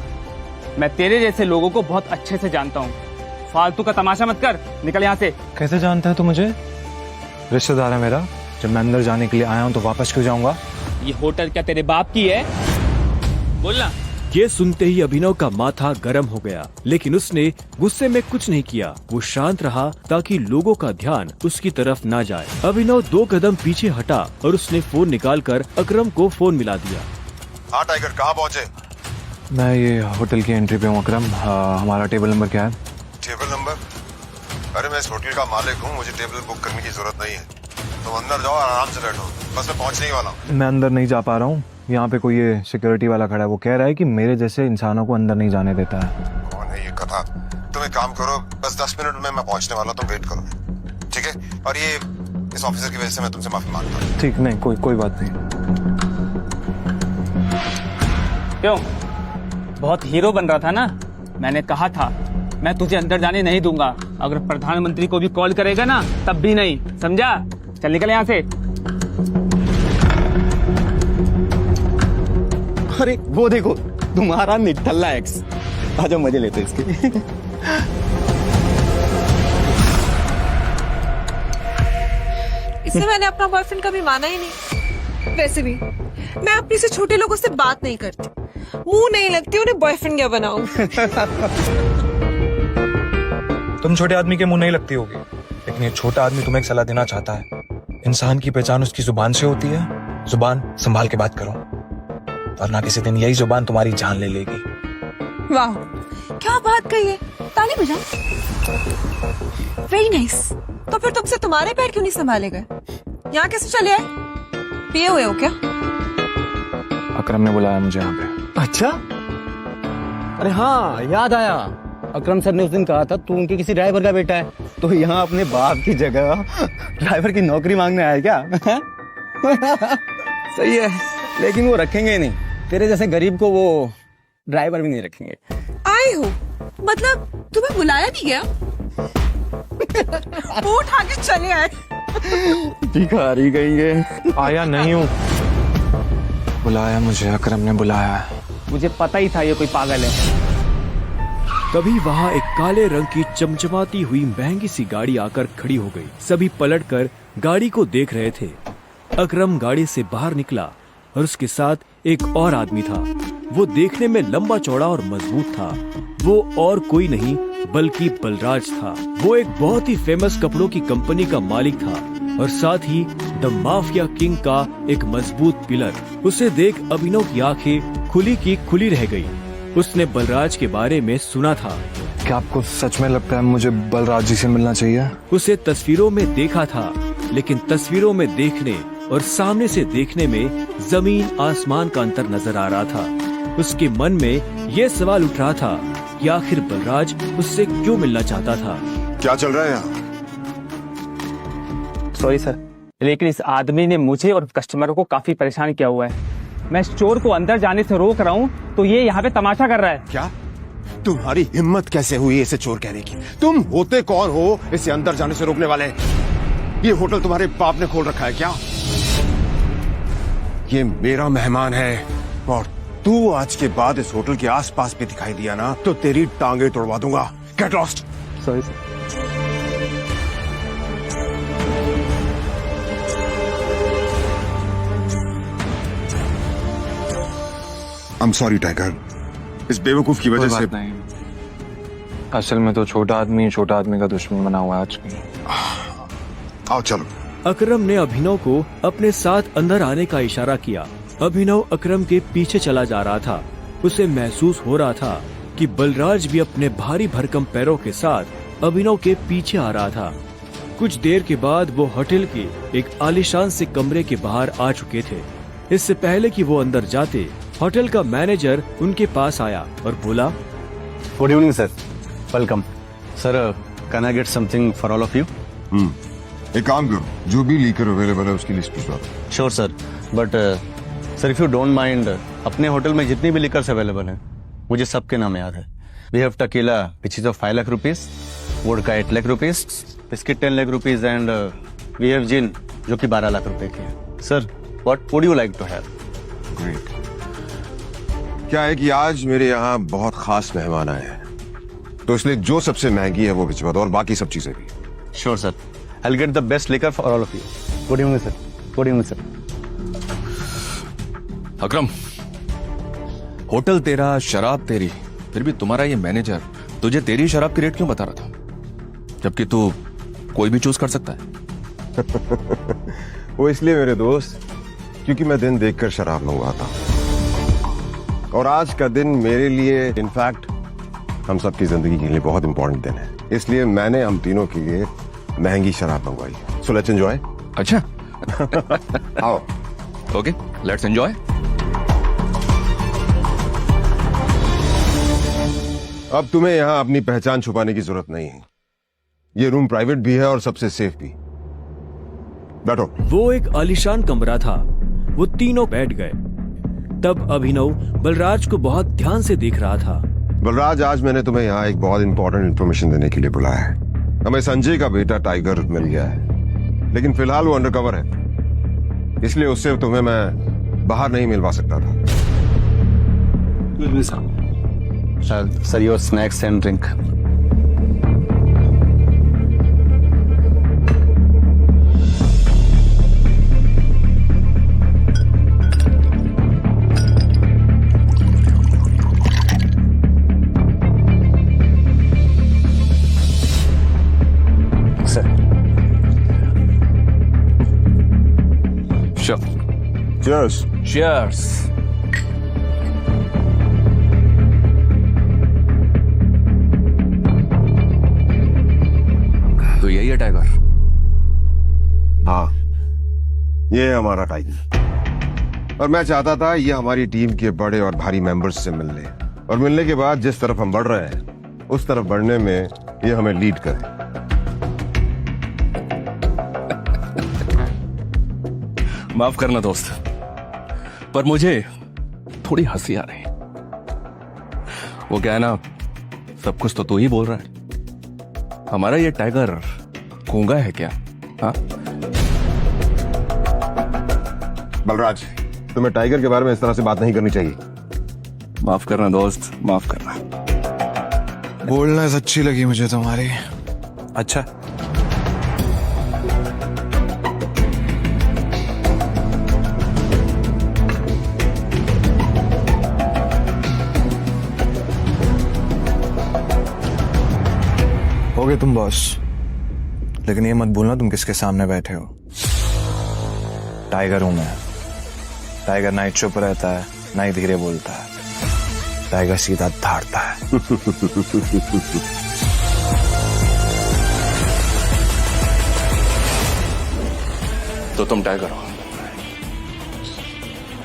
मैं तेरे जैसे लोगों को बहुत अच्छे से जानता हूँ, फालतू का तमाशा मत कर, निकल यहाँ से। कैसे जानता है तू मुझे? रिश्तेदार है मेरा, जब मैं अंदर जाने के लिए आया हूँ तो वापस क्यों जाऊंगा? ये होटल क्या तेरे बाप की है? बोलना। ये सुनते ही अभिनव का माथा गर्म हो गया, लेकिन उसने गुस्से में कुछ नहीं किया। वो शांत रहा ताकि लोगों का ध्यान उसकी तरफ ना जाए। अभिनव 2 कदम पीछे हटा और उसने फोन निकालकर अकरम को फोन मिला दिया। हाँ टाइगर, कहाँ पहुँचे? मैं ये होटल की एंट्री पे हूँ अकरम। हमारा टेबल नंबर क्या है? Table number? अरे मैं इस होटल का मालिक हूँ, मुझे टेबल बुक करने की जरूरत नहीं है। तुम अंदर जाओ, आराम से बैठो, बस मैं पहुँचने ही वाला हूँ। मैं अंदर नहीं जा पा रहा हूँ, यहाँ पे कोई ये सिक्योरिटी वाला खड़ा है, वो कह रहा है कि मेरे जैसे इंसानों को अंदर नहीं जाने देता है। कौन है ये कथा? तुम एक काम करो, बस 10 मिनट में मैं पहुँचने वाला, तुम वेट करो, ठीक है? और ये इस ऑफिसर की वजह से मैं तुमसे माफी मांगता हूँ। ठीक, नहीं कोई बात नहीं। क्यों, बहुत हीरो बन रहा था ना? मैंने कहा था मैं तुझे अंदर जाने नहीं दूंगा। अगर प्रधानमंत्री को भी कॉल करेगा ना तब भी नहीं, समझा? चल निकल यहाँ से। अरे वो देखो तुम्हारा निठल्ला एक्स। आजा मजे लेते इसके। इससे मैंने अपना बॉयफ्रेंड कभी माना ही नहीं। वैसे भी मैं अपने से छोटे लोगों से बात नहीं करती, मुंह नहीं लगती उन्हें बॉयफ्रेंड क्या बनाऊं। तुम छोटे आदमी के मुंह नहीं लगती होगी, लेकिन ये छोटा आदमी तुम्हें एक सलाह देना चाहता है। इंसान की पहचान उसकी जुबान से होती है। जुबान संभाल के बात करो, वरना किसी दिन यही जुबान तुम्हारी जान ले लेगी। वाह क्या बात कही है, ताली बजाओ। Very nice. तो फिर तुमसे तुम्हारे पैर क्यों नहीं संभाले गए? यहाँ कैसे चले आए? पिए हुए हो क्या? अकरम ने बुलाया मुझे यहाँ पे। अच्छा, अरे हाँ याद आया, अकरम सर ने उस दिन कहा था तू उनके किसी ड्राइवर का बेटा है, तो यहाँ अपने बाप की जगह ड्राइवर की नौकरी मांगने आया क्या? सही है, लेकिन वो रखेंगे नहीं, तेरे जैसे गरीब को वो ड्राइवर भी नहीं रखेंगे। आए हो मतलब तुम्हें बुलाया नहीं गया? वो उठा के चले आए। भिखारी कहेंगे। आया नहीं हूँ, बुलाया मुझे, अकरम ने बुलाया। मुझे पता ही था ये कोई पागल है। तभी वहाँ एक काले रंग की चमचमाती हुई महंगी सी गाड़ी आकर खड़ी हो गई। सभी पलटकर गाड़ी को देख रहे थे। अकरम गाड़ी से बाहर निकला और उसके साथ एक और आदमी था। वो देखने में लंबा चौड़ा और मजबूत था। वो और कोई नहीं बल्कि बलराज था। वो एक बहुत ही फेमस कपड़ों की कंपनी का मालिक था और साथ ही द माफिया किंग का एक मजबूत पिलर। उसे देख अभिनव की आंखें खुली की खुली रह गई। उसने बलराज के बारे में सुना था। क्या आपको सच में लगता है मुझे बलराज जी से मिलना चाहिए? उसे तस्वीरों में देखा था, लेकिन तस्वीरों में देखने और सामने से देखने में जमीन आसमान का अंतर नजर आ रहा था। उसके मन में ये सवाल उठ रहा था कि आखिर बलराज उससे क्यों मिलना चाहता था। क्या चल रहा है यहाँ? सॉरी सर, लेकिन इस आदमी ने मुझे और कस्टमरों को काफी परेशान किया हुआ है। मैं स्टोर को अंदर जाने से रोक रहा हूँ तो ये यहाँ पे तमाशा कर रहा है। क्या तुम्हारी हिम्मत कैसे हुई इसे चोर कहने की? तुम होते कौन हो इसे अंदर जाने से रोकने वाले? ये होटल तुम्हारे बाप ने खोल रखा है क्या? ये मेरा मेहमान है और तू आज के बाद इस होटल के आसपास भी दिखाई दिया ना तो तेरी टांगे तोड़वा दूंगा। Get lost. Sorry sir. I'm sorry tiger, इस बेवकूफ की वजह से। नहीं, असल में तो छोटा आदमी का दुश्मन बना हुआ है आज की। आओ चलो। अकरम ने अभिनव को अपने साथ अंदर आने का इशारा किया। अभिनव अकरम के पीछे चला जा रहा था। उसे महसूस हो रहा था कि बलराज भी अपने भारी भरकम पैरों के साथ अभिनव के पीछे आ रहा था। कुछ देर के बाद वो होटल के एक आलीशान से कमरे के बाहर आ चुके थे। इससे पहले कि वो अंदर जाते, होटल का मैनेजर उनके पास आया और बोला, good evening sir, welcome sir, can I get something for all of you? एक काम करो, जो भी लीकर अवेलेबल है उसकी लिस्ट भिजवा दो। Sure sir, but sir if you don't mind, अपने होटल में जितनी भी लिकर्स अवेलेबल हैं मुझे सबके नाम याद है। We have tequila which is of 5 lakh rupees, vodka 8 lakh rupees, biscuit 10 lakh rupees and we have gin जो कि 12 लाख रुपए की है। Sir what would you like to have? Great. क्या है कि आज मेरे यहाँ बहुत खास मेहमान आए हैं, तो इसलिए जो सबसे महंगी है वो भिजवा दो और बाकी सब चीजें भी। Sure sir, I will get the best liquor for all of you. Good evening sir. Good evening sir. Akram, hotel तेरा, शराब तेरी, फिर भी तुम्हारा ये मैनेजर तुझे तेरी शराब की रेट क्यों बता रहा था, जबकि तू कोई भी चूज कर सकता है? वो इसलिए मेरे दोस्त क्योंकि मैं दिन देखकर शराब मंगवाता हूँ और आज का दिन मेरे लिए, इनफैक्ट हम सबकी जिंदगी के लिए बहुत इंपॉर्टेंट दिन है, इसलिए मैंने हम तीनों के लिए महंगी शराब मंगवाई। So let's enjoy. अच्छा आओ। Okay, let's enjoy. अब तुम्हें यहाँ अपनी पहचान छुपाने की जरूरत नहीं है। ये रूम प्राइवेट भी है और सबसे सेफ भी। बैठो। वो एक आलीशान कमरा था। वो तीनों बैठ गए। तब अभिनव बलराज को बहुत ध्यान से देख रहा था। बलराज, आज मैंने तुम्हें यहाँ एक बहुत इंपॉर्टेंट इन्फॉर्मेशन देने के लिए बुलाया है। हमें संजय का बेटा टाइगर मिल गया है, लेकिन फिलहाल वो अंडरकवर है, इसलिए उससे तुम्हें मैं बाहर नहीं मिलवा सकता था। Sir your snacks and drink. Cheers. Cheers. तो यही है टाइगर? हाँ, ये है हमारा टाइगर। और मैं चाहता था ये हमारी टीम के बड़े और भारी मेंबर्स से मिल ले, और मिलने के बाद जिस तरफ हम बढ़ रहे हैं उस तरफ बढ़ने में ये हमें लीड करे। माफ करना दोस्त, पर मुझे थोड़ी हंसी आ रही है। वो क्या है ना, सब कुछ तो तू ही बोल रहा है। हमारा ये टाइगर गूंगा है क्या? हाँ बलराज, तुम्हें टाइगर के बारे में इस तरह से बात नहीं करनी चाहिए। माफ करना दोस्त, माफ करना। बोलनेस अच्छी लगी मुझे तुम्हारी। अच्छा, हो गए तुम बॉस, लेकिन ये मत भूलना तुम किसके सामने बैठे हो। टाइगर हूं मैं। टाइगर ना ही चुप रहता है, ना ही धीरे बोलता है। टाइगर सीधा धाड़ता है। तो तुम टाइगर हो,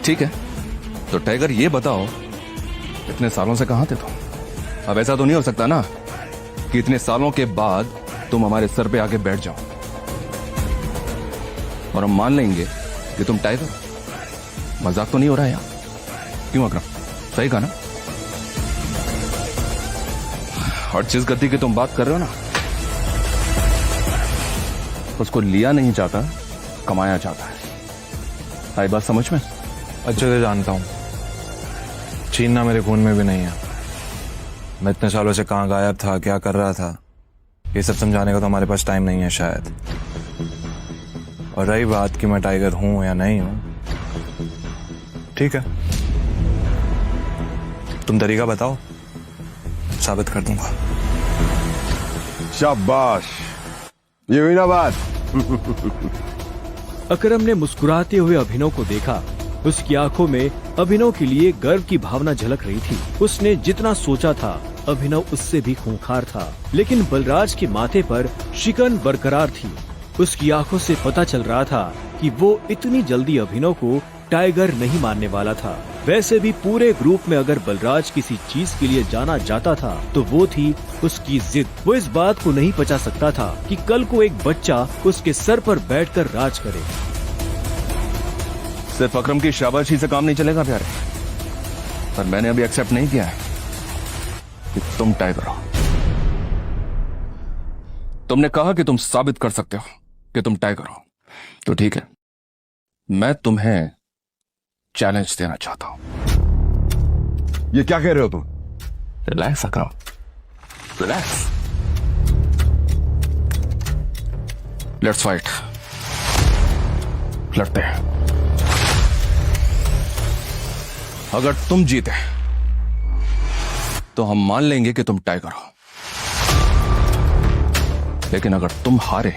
ठीक है। तो टाइगर ये बताओ, इतने सालों से कहां थे तुम? अब ऐसा तो नहीं हो सकता ना कि इतने सालों के बाद तुम हमारे सर पे आके बैठ जाओ और हम मान लेंगे कि तुम टाइगर हो। मजाक तो नहीं हो रहा है यहाँ? क्यों अकरम, सही कहा ना? और जिस गद्दी की तुम बात कर रहे हो ना, उसको लिया नहीं जाता, कमाया जाता है। आई बात समझ में? अच्छे से जानता हूं, छीनना मेरे खून में भी नहीं है। मैं इतने सालों से कहां गायब था, क्या कर रहा था, ये सब समझाने का तो हमारे पास टाइम नहीं है शायद। और रही बात कि मैं टाइगर हूं या नहीं हूं, ठीक है, तुम तरीका बताओ, साबित कर दूंगा। शाबाश, ये हुई ना बात। अकरम ने मुस्कुराते हुए अभिनव को देखा। उसकी आंखों में अभिनव के लिए गर्व की भावना झलक रही थी। उसने जितना सोचा था, अभिनव उससे भी खूंखार था, लेकिन बलराज के माथे पर शिकन बरकरार थी। उसकी आंखों से पता चल रहा था कि वो इतनी जल्दी अभिनव को टाइगर नहीं मानने वाला था। वैसे भी पूरे ग्रुप में अगर बलराज किसी चीज के लिए जाना जाता था तो वो थी उसकी जिद। वो इस बात को नहीं पचा सकता था कि कल को एक बच्चा उसके सर पर बैठकर राज करे। सिर्फ अकरम की शाबाशी से काम नहीं चलेगा प्यारे, पर मैंने अभी एक्सेप्ट नहीं किया है कि तुम टाइगर हो। तुमने कहा कि तुम साबित कर सकते हो कि तुम टाइगर हो, तो ठीक है, मैं तुम्हें चैलेंज देना चाहता हूं। ये क्या कह रहे हो तुम? Relax Akram, relax. Let's fight, लड़ते हैं। अगर तुम जीते तो हम मान लेंगे कि तुम टाइगर हो, लेकिन अगर तुम हारे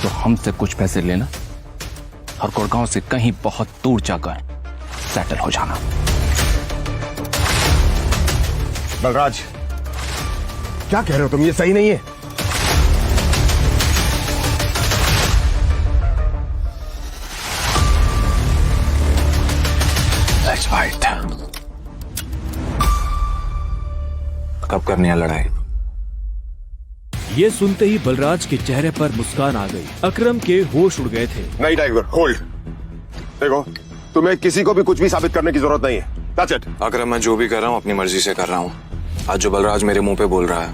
तो हमसे कुछ पैसे लेना और गुड़गांव से कहीं बहुत दूर जाकर सेटल हो जाना। बलराज, क्या कह रहे हो तुम? ये सही नहीं है। Let's fight. कब करनी है लड़ाई? ये सुनते ही बलराज के चेहरे पर मुस्कान आ गई। अकरम के होश उड़ गए थे। नहीं टाइगर, होल्ड। देखो, तुम्हें किसी को भी कुछ भी साबित करने की जरूरत नहीं है। That's it. अकरम, मैं जो भी कर रहा हूँ अपनी मर्जी से कर रहा हूँ। आज जो बलराज मेरे मुंह पे बोल रहा है,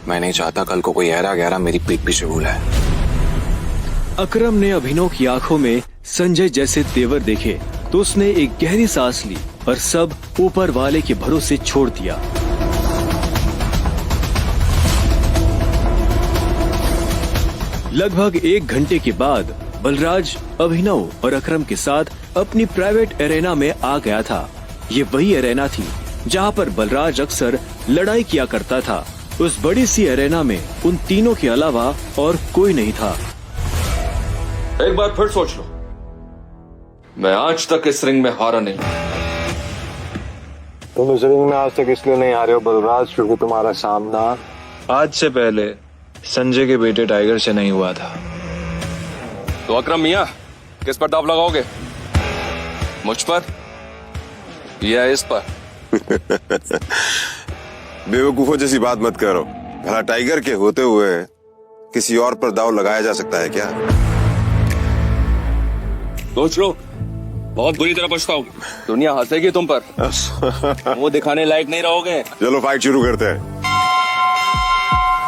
मैं नहीं चाहता कल को कोई ऐरा गहरा मेरी पीठ पीछे बोला है। अकरम ने अभिनव की आंखों में संजय जैसे तेवर देखे तो उसने एक गहरी सांस ली और सब ऊपर वाले के भरोसे छोड़ दिया। लगभग 1 घंटे के बाद बलराज अभिनव और अकरम के साथ अपनी प्राइवेट एरेना में आ गया था। ये वही एरेना थी जहाँ पर बलराज अक्सर लड़ाई किया करता था। उस बड़ी सी एरेना में उन तीनों के अलावा और कोई नहीं था। एक बार फिर सोच लो, मैं आज तक इस रिंग में हारा नहीं। तुम इस रिंग में आज तक इसलिए नहीं आ रहे हो बलराज, क्योंकि तुम्हारा सामना आज से पहले संजय के बेटे टाइगर से नहीं हुआ था। तो अकरम मियां, किस पर दाव लगाओगे? मुझ पर या इस पर? बेवकूफों जैसी बात मत करो। भला टाइगर के होते हुए किसी और पर दाव लगाया जा सकता है क्या? सोच लो, बहुत बुरी तरह पछताओगे। दुनिया हंसेगी तुम पर। मुंह दिखाने लायक नहीं रहोगे। चलो फाइट शुरू करते हैं।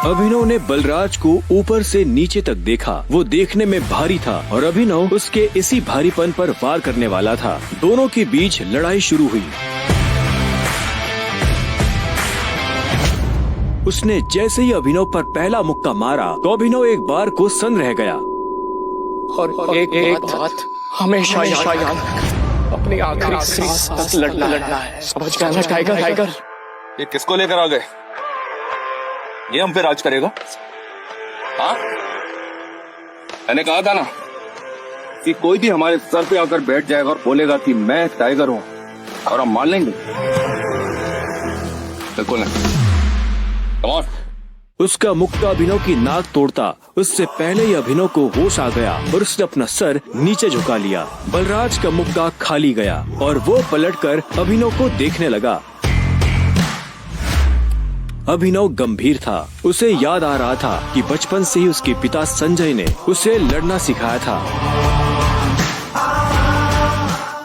अभिनव ने बलराज को ऊपर से नीचे तक देखा। वो देखने में भारी था और अभिनव उसके इसी भारीपन पर वार करने वाला था। दोनों के बीच लड़ाई शुरू हुई। उसने जैसे ही अभिनव पर पहला मुक्का मारा तो अभिनव एक बार को सन्न रह गया। और एक बात हमेशा याद, अपनी आखिरी सांस तक लड़ना है। समझ गया ना टाइगर? ये किसको लेकर आ गए? ये हम पे राज करेगा? हाँ, मैंने कहा था ना कि कोई भी हमारे सर पे आकर बैठ जाएगा और बोलेगा कि मैं टाइगर हूं, और हम मान लेंगे? बिल्कुल नहीं। Come on. उसका मुक्का अभिनव की नाक तोड़ता। उससे पहले ही अभिनव को होश आ गया और उसने अपना सर नीचे झुका लिया। बलराज का मुक्का खाली गया और वो पलटकर अभिनव को देखने लगा। अभिनव गंभीर था। उसे याद आ रहा था कि बचपन से ही उसके पिता संजय ने उसे लड़ना सिखाया था।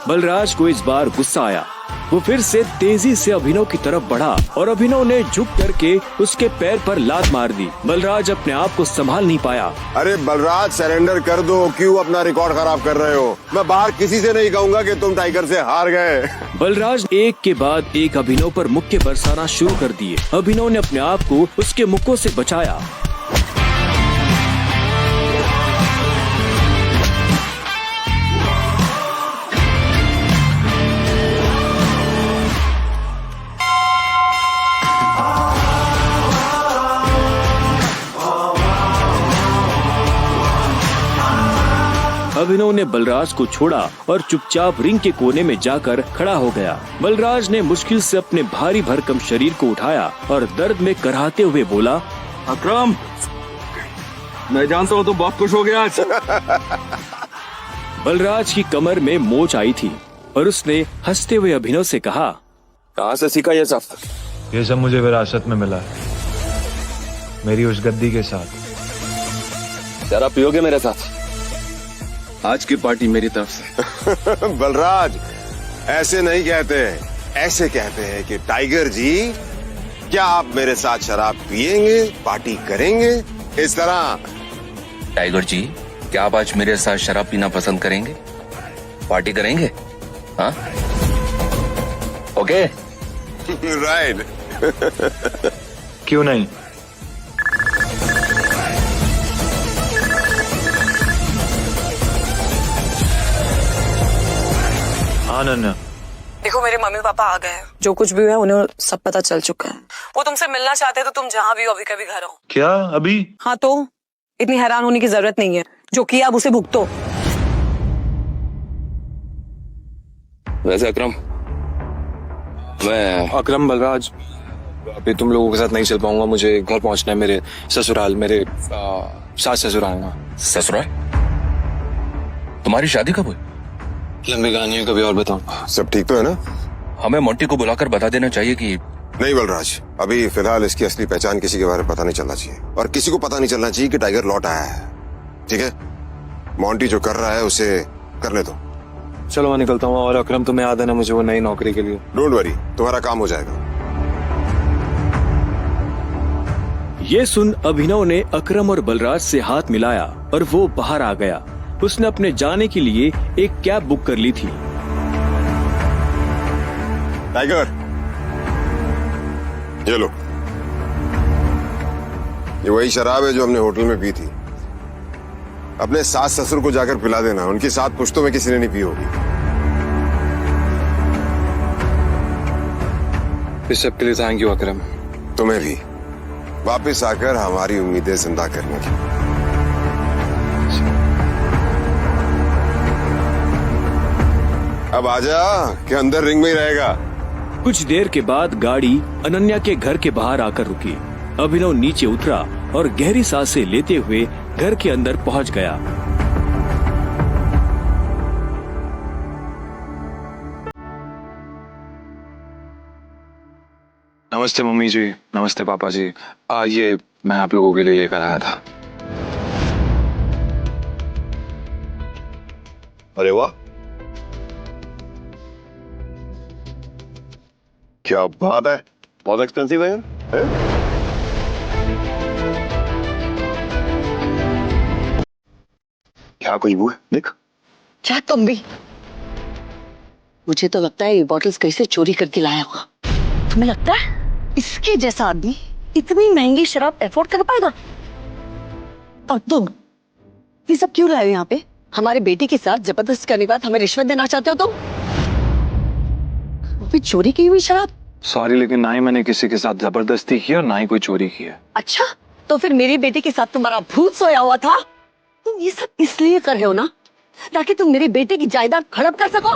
बलराज को इस बार गुस्सा आया। वो फिर से तेजी से अभिनव की तरफ बढ़ा और अभिनव ने झुक करके उसके पैर पर लात मार दी। बलराज अपने आप को संभाल नहीं पाया। अरे बलराज, सरेंडर कर दो। क्यों अपना रिकॉर्ड खराब कर रहे हो? मैं बाहर किसी से नहीं कहूंगा कि तुम टाइगर से हार गए। बलराज एक के बाद एक अभिनव पर मुक्के बरसाना शुरू कर दिए। अभिनव ने अपने आप को उसके मुक्कों से बचाया। अभिनव ने बलराज को छोड़ा और चुपचाप रिंग के कोने में जाकर खड़ा हो गया। बलराज ने मुश्किल से अपने भारी भरकम शरीर को उठाया और दर्द में कराहते हुए बोला, अकरम, मैं जानता हूँ तुम बहुत खुश हो गया आज। बलराज की कमर में मोच आई थी और उसने हंसते हुए अभिनव से कहा, कहाँ से सीखा ये सब? ये सब मुझे विरासत में मिला है, मेरी उस गद्दी के साथ। जरा पियोगे मेरे साथ? आज की पार्टी मेरी तरफ से। बलराज, ऐसे नहीं कहते, ऐसे कहते हैं कि टाइगर जी, क्या आप मेरे साथ शराब पिएंगे, पार्टी करेंगे? इस तरह। टाइगर जी, क्या आप आज मेरे साथ शराब पीना पसंद करेंगे? पार्टी करेंगे? हाँ, ओके। राइट। क्यों नहीं? अनन्या, देखो, मेरे मम्मी पापा आ गए हैं। जो कुछ भी हुआ है उन्हें सब पता चल चुका है। वो तुमसे मिलना चाहते हैं तो तुम जहाँ भी हो अभी कभी घर आओ। क्या अभी? हाँ, तो इतनी हैरान होने की जरूरत नहीं है। जो किया अब उसे भुगतो। वैसे अकरम, अकरम, बलराज, अभी तुम लोगों के साथ नहीं चल पाऊंगा। मुझे घर पहुंचना है, मेरे ससुराल, मेरे सास ससुराल। ससुराल? तुम्हारी शादी कब हुई? लंबी कहानी है, कभी और बताऊं। सब ठीक तो है ना? हमें मोंटी को बुलाकर बता देना चाहिए कि नहीं बलराज, अभी फिलहाल इसकी असली पहचान किसी के बारे में पता नहीं चलना चाहिए और किसी को पता नहीं चलना चाहिए कि टाइगर लौट आया है। ठीक है? मोंटी जो कर रहा है उसे करने दो। चलो मैं निकलता हूँ। और अकरम, तुम्हें याद है ना मुझे वो नई नौकरी के लिए? डोंट वरी, तुम्हारा काम हो जाएगा। ये सुन अभिनव ने अकरम और बलराज से हाथ मिलाया और वो बाहर आ गया। उसने अपने जाने के लिए एक कैब बुक कर ली थी। टाइगर, ये लो। ये वही शराब है जो हमने होटल में पी थी। अपने सास ससुर को जाकर पिला देना, उनकी 7 पुश्तों में किसी ने नहीं पी होगी। इस सब के लिए थैंक यू अकरम। तुम्हें भी वापस आकर हमारी उम्मीदें जिंदा करने की। अब आजा कि अंदर रिंग में ही रहेगा। कुछ देर के बाद गाड़ी अनन्या के घर के बाहर आकर रुकी। अभिनव नीचे उतरा और गहरी सांसें लेते हुए घर के अंदर पहुंच गया। नमस्ते मम्मी जी, नमस्ते पापा जी। ये मैं आप लोगों के लिए लेकर आया था। अरे वाह, क्या बात है, बहुत एक्सपेंसिव है यार। क्या कोई वो है? देख। क्या तुम भी? मुझे तो लगता है ये बॉटल्स कैसे चोरी करके लाया होगा। तुम्हें लगता है इसके जैसा आदमी इतनी महंगी शराब अफोर्ड कर पाएगा? और तुम ये सब क्यों लाए हो यहाँ पे? हमारे बेटे के साथ जबरदस्ती करने के बाद हमें रिश्वत देना चाहते हो तुम? वो भी चोरी की हुई शराब? सॉरी, लेकिन ना ही मैंने किसी के साथ जबरदस्ती की और ना ही कोई चोरी की है। अच्छा, तो फिर मेरे बेटे के साथ तुम्हारा भूत सोया हुआ था? तुम ये सब इसलिए कर रहे हो ना ताकि तुम मेरे बेटे की जायदाद हड़प कर सको?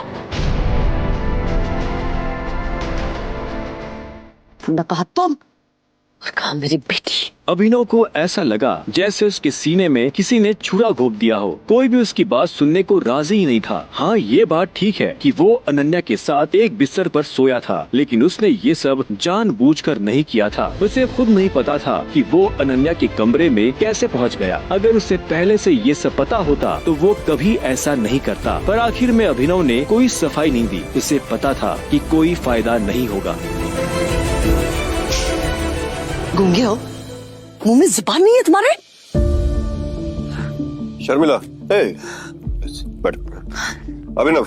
तुमने कहा तुम और कहा मेरी बेटी। अभिनव को ऐसा लगा जैसे उसके सीने में किसी ने छुरा घोंप दिया हो। कोई भी उसकी बात सुनने को राजी ही नहीं था। हाँ, ये बात ठीक है कि वो अनन्या के साथ एक बिस्तर पर सोया था, लेकिन उसने ये सब जानबूझकर नहीं किया था। उसे खुद नहीं पता था कि वो अनन्या के कमरे में कैसे पहुंच गया। अगर उसे पहले से ये सब पता होता तो वो कभी ऐसा नहीं करता। पर आखिर में अभिनव ने कोई सफाई नहीं दी। उसे पता था कि कोई फायदा नहीं होगा। गूंगे हो? मुंह में जुबान नहीं है तुम्हारे? शर्मिला, बैठ। अभिनव,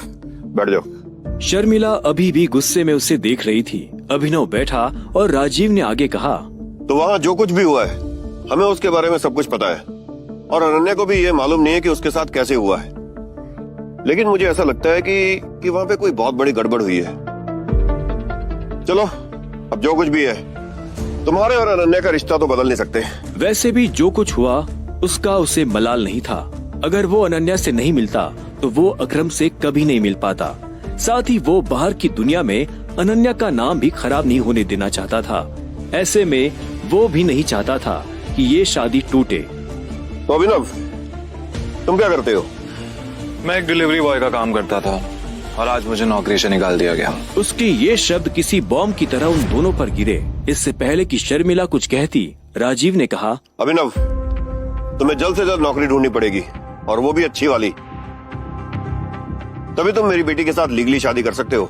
बैठ जाओ। शर्मिला अभी भी गुस्से में उसे देख रही थी। अभिनव बैठा और राजीव ने आगे कहा, तो वहाँ जो कुछ भी हुआ है हमें उसके बारे में सब कुछ पता है और अनन्या को भी ये मालूम नहीं है कि उसके साथ कैसे हुआ है। लेकिन मुझे ऐसा लगता है कि वहाँ पे कोई बहुत बड़ी गड़बड़ हुई है। चलो, अब जो कुछ भी है, तुम्हारे और अनन्या का रिश्ता तो बदल नहीं सकते। वैसे भी जो कुछ हुआ उसका उसे मलाल नहीं था। अगर वो अनन्या से नहीं मिलता तो वो अकरम से कभी नहीं मिल पाता। साथ ही वो बाहर की दुनिया में अनन्या का नाम भी खराब नहीं होने देना चाहता था। ऐसे में वो भी नहीं चाहता था कि ये शादी टूटे। तो अभिनव, तुम क्या करते हो? मैं एक डिलीवरी बॉय का काम करता था और आज मुझे नौकरी से निकाल दिया गया। उसके ये शब्द किसी बॉम्ब की तरह उन दोनों पर गिरे। इससे पहले कि शर्मिला कुछ कहती, राजीव ने कहा, अभिनव, तुम्हें जल्द से जल्द नौकरी ढूंढनी पड़ेगी और वो भी अच्छी वाली। तभी तुम मेरी बेटी के साथ लीगली शादी कर सकते हो।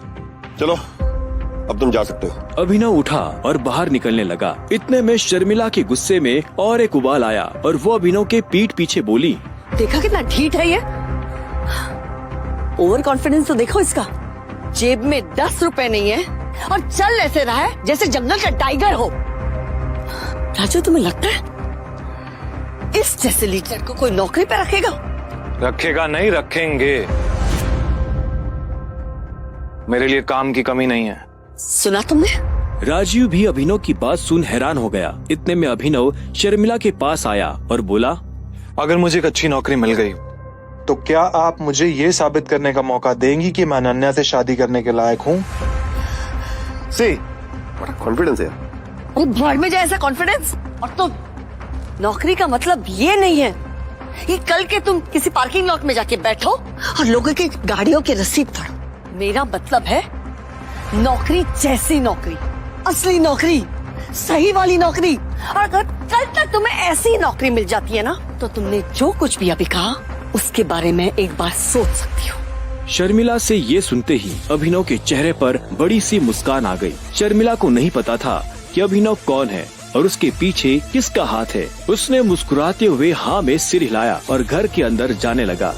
चलो, अब तुम जा सकते हो। अभिनव उठा और बाहर निकलने लगा। इतने में शर्मिला के गुस्से में और एक उबाल आया और वो अभिनव के पीठ पीछे बोली, देखा कितना ढीठ है ये? ओवर कॉन्फिडेंस तो देखो इसका। जेब में 10 रुपए नहीं है और चल ऐसे रहा है जैसे जंगल का टाइगर हो। राजू, तुम्हें लगता है इस जैसे लीडर को कोई नौकरी पे रखेगा? रखेगा नहीं, रखेंगे। मेरे लिए काम की कमी नहीं है। सुना तुमने? राजीव भी अभिनव की बात सुन हैरान हो गया। इतने में अभिनव शर्मिला के पास आया और बोला, अगर मुझे एक अच्छी नौकरी मिल गई तो क्या आप मुझे ये साबित करने का मौका देंगी कि मैं अनन्या से शादी करने के लायक हूँ? बड़ा कॉन्फिडेंस है। अरे भाड़ में जाए ऐसा कॉन्फिडेंस। और तुम, नौकरी का मतलब ये नहीं है कि कल के तुम किसी पार्किंग लॉट में जाके बैठो और लोगों की गाड़ियों की रसीद पढ़ो। मेरा मतलब है नौकरी जैसी नौकरी, असली नौकरी, सही वाली नौकरी। और अगर कल तक तुम्हें ऐसी नौकरी मिल जाती है ना, तो तुमने जो कुछ भी अभी कहा उसके बारे में एक बार सोच सकती हो। शर्मिला से ये सुनते ही अभिनव के चेहरे पर बड़ी सी मुस्कान आ गई। शर्मिला को नहीं पता था कि अभिनव कौन है और उसके पीछे किसका हाथ है। उसने मुस्कुराते हुए हाँ में सिर हिलाया और घर के अंदर जाने लगा।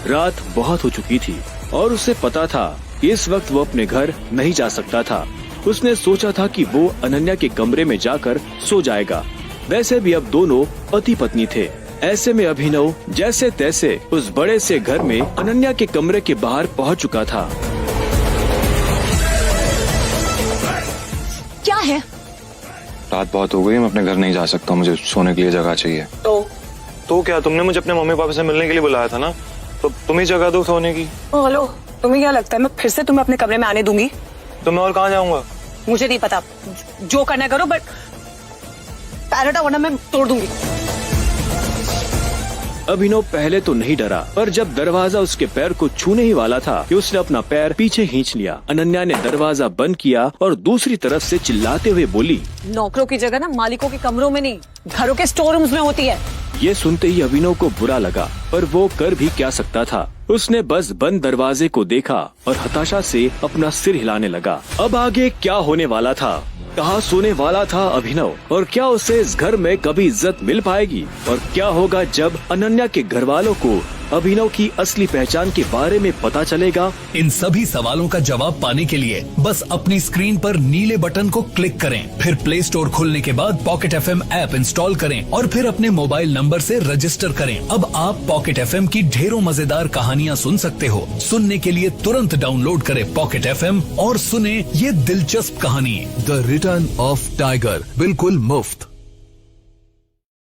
रात बहुत हो चुकी थी और उसे पता था इस वक्त वो अपने घर नहीं जा सकता था। उसने सोचा था कि वो अनन्या के कमरे में जाकर सो जाएगा। वैसे भी अब दोनों पति पत्नी थे। ऐसे में अभिनव जैसे तैसे उस बड़े से घर में अनन्या के कमरे के बाहर पहुंच चुका था। क्या है? रात बहुत हो गई, मैं अपने घर नहीं जा सकता, मुझे सोने के लिए जगह चाहिए। तो क्या, तुमने मुझे अपने मम्मी पापा से मिलने के लिए बुलाया था ना, तो तुम ही जगह दो सोने की। हेलो, तुम्हें क्या लगता है मैं फिर से तुम्हें अपने कमरे में आने दूंगी? तो मैं और कहाँ जाऊंगा? मुझे नहीं पता, जो करना करो, बट पैर हटाओ वरना मैं तोड़ दूंगी। अभिनव पहले तो नहीं डरा, पर जब दरवाजा उसके पैर को छूने ही वाला था कि उसने अपना पैर पीछे खींच लिया। अनन्या ने दरवाजा बंद किया और दूसरी तरफ से चिल्लाते हुए बोली, नौकरों की जगह ना मालिकों के कमरों में नहीं, घरों के स्टोर रूम्स में होती है। ये सुनते ही अभिनव को बुरा लगा, पर वो कर भी क्या सकता था। उसने बस बंद दरवाजे को देखा और हताशा से अपना सिर हिलाने लगा। अब आगे क्या होने वाला था? कहाँ सोने वाला था अभिनव? और क्या उसे इस घर में कभी इज्जत मिल पाएगी? और क्या होगा जब अनन्या के घर वालों को अभिनव की असली पहचान के बारे में पता चलेगा? इन सभी सवालों का जवाब पाने के लिए बस अपनी स्क्रीन पर नीले बटन को क्लिक करें, फिर प्ले स्टोर खोलने के बाद पॉकेट FM ऐप इंस्टॉल करें और फिर अपने मोबाइल नंबर से रजिस्टर करें। अब आप पॉकेट FM की ढेरों मजेदार कहानियाँ सुन सकते हो। सुनने के लिए तुरंत डाउनलोड करें पॉकेट FM और सुने ये दिलचस्प कहानी द रिटर्न ऑफ टाइगर, बिल्कुल मुफ्त।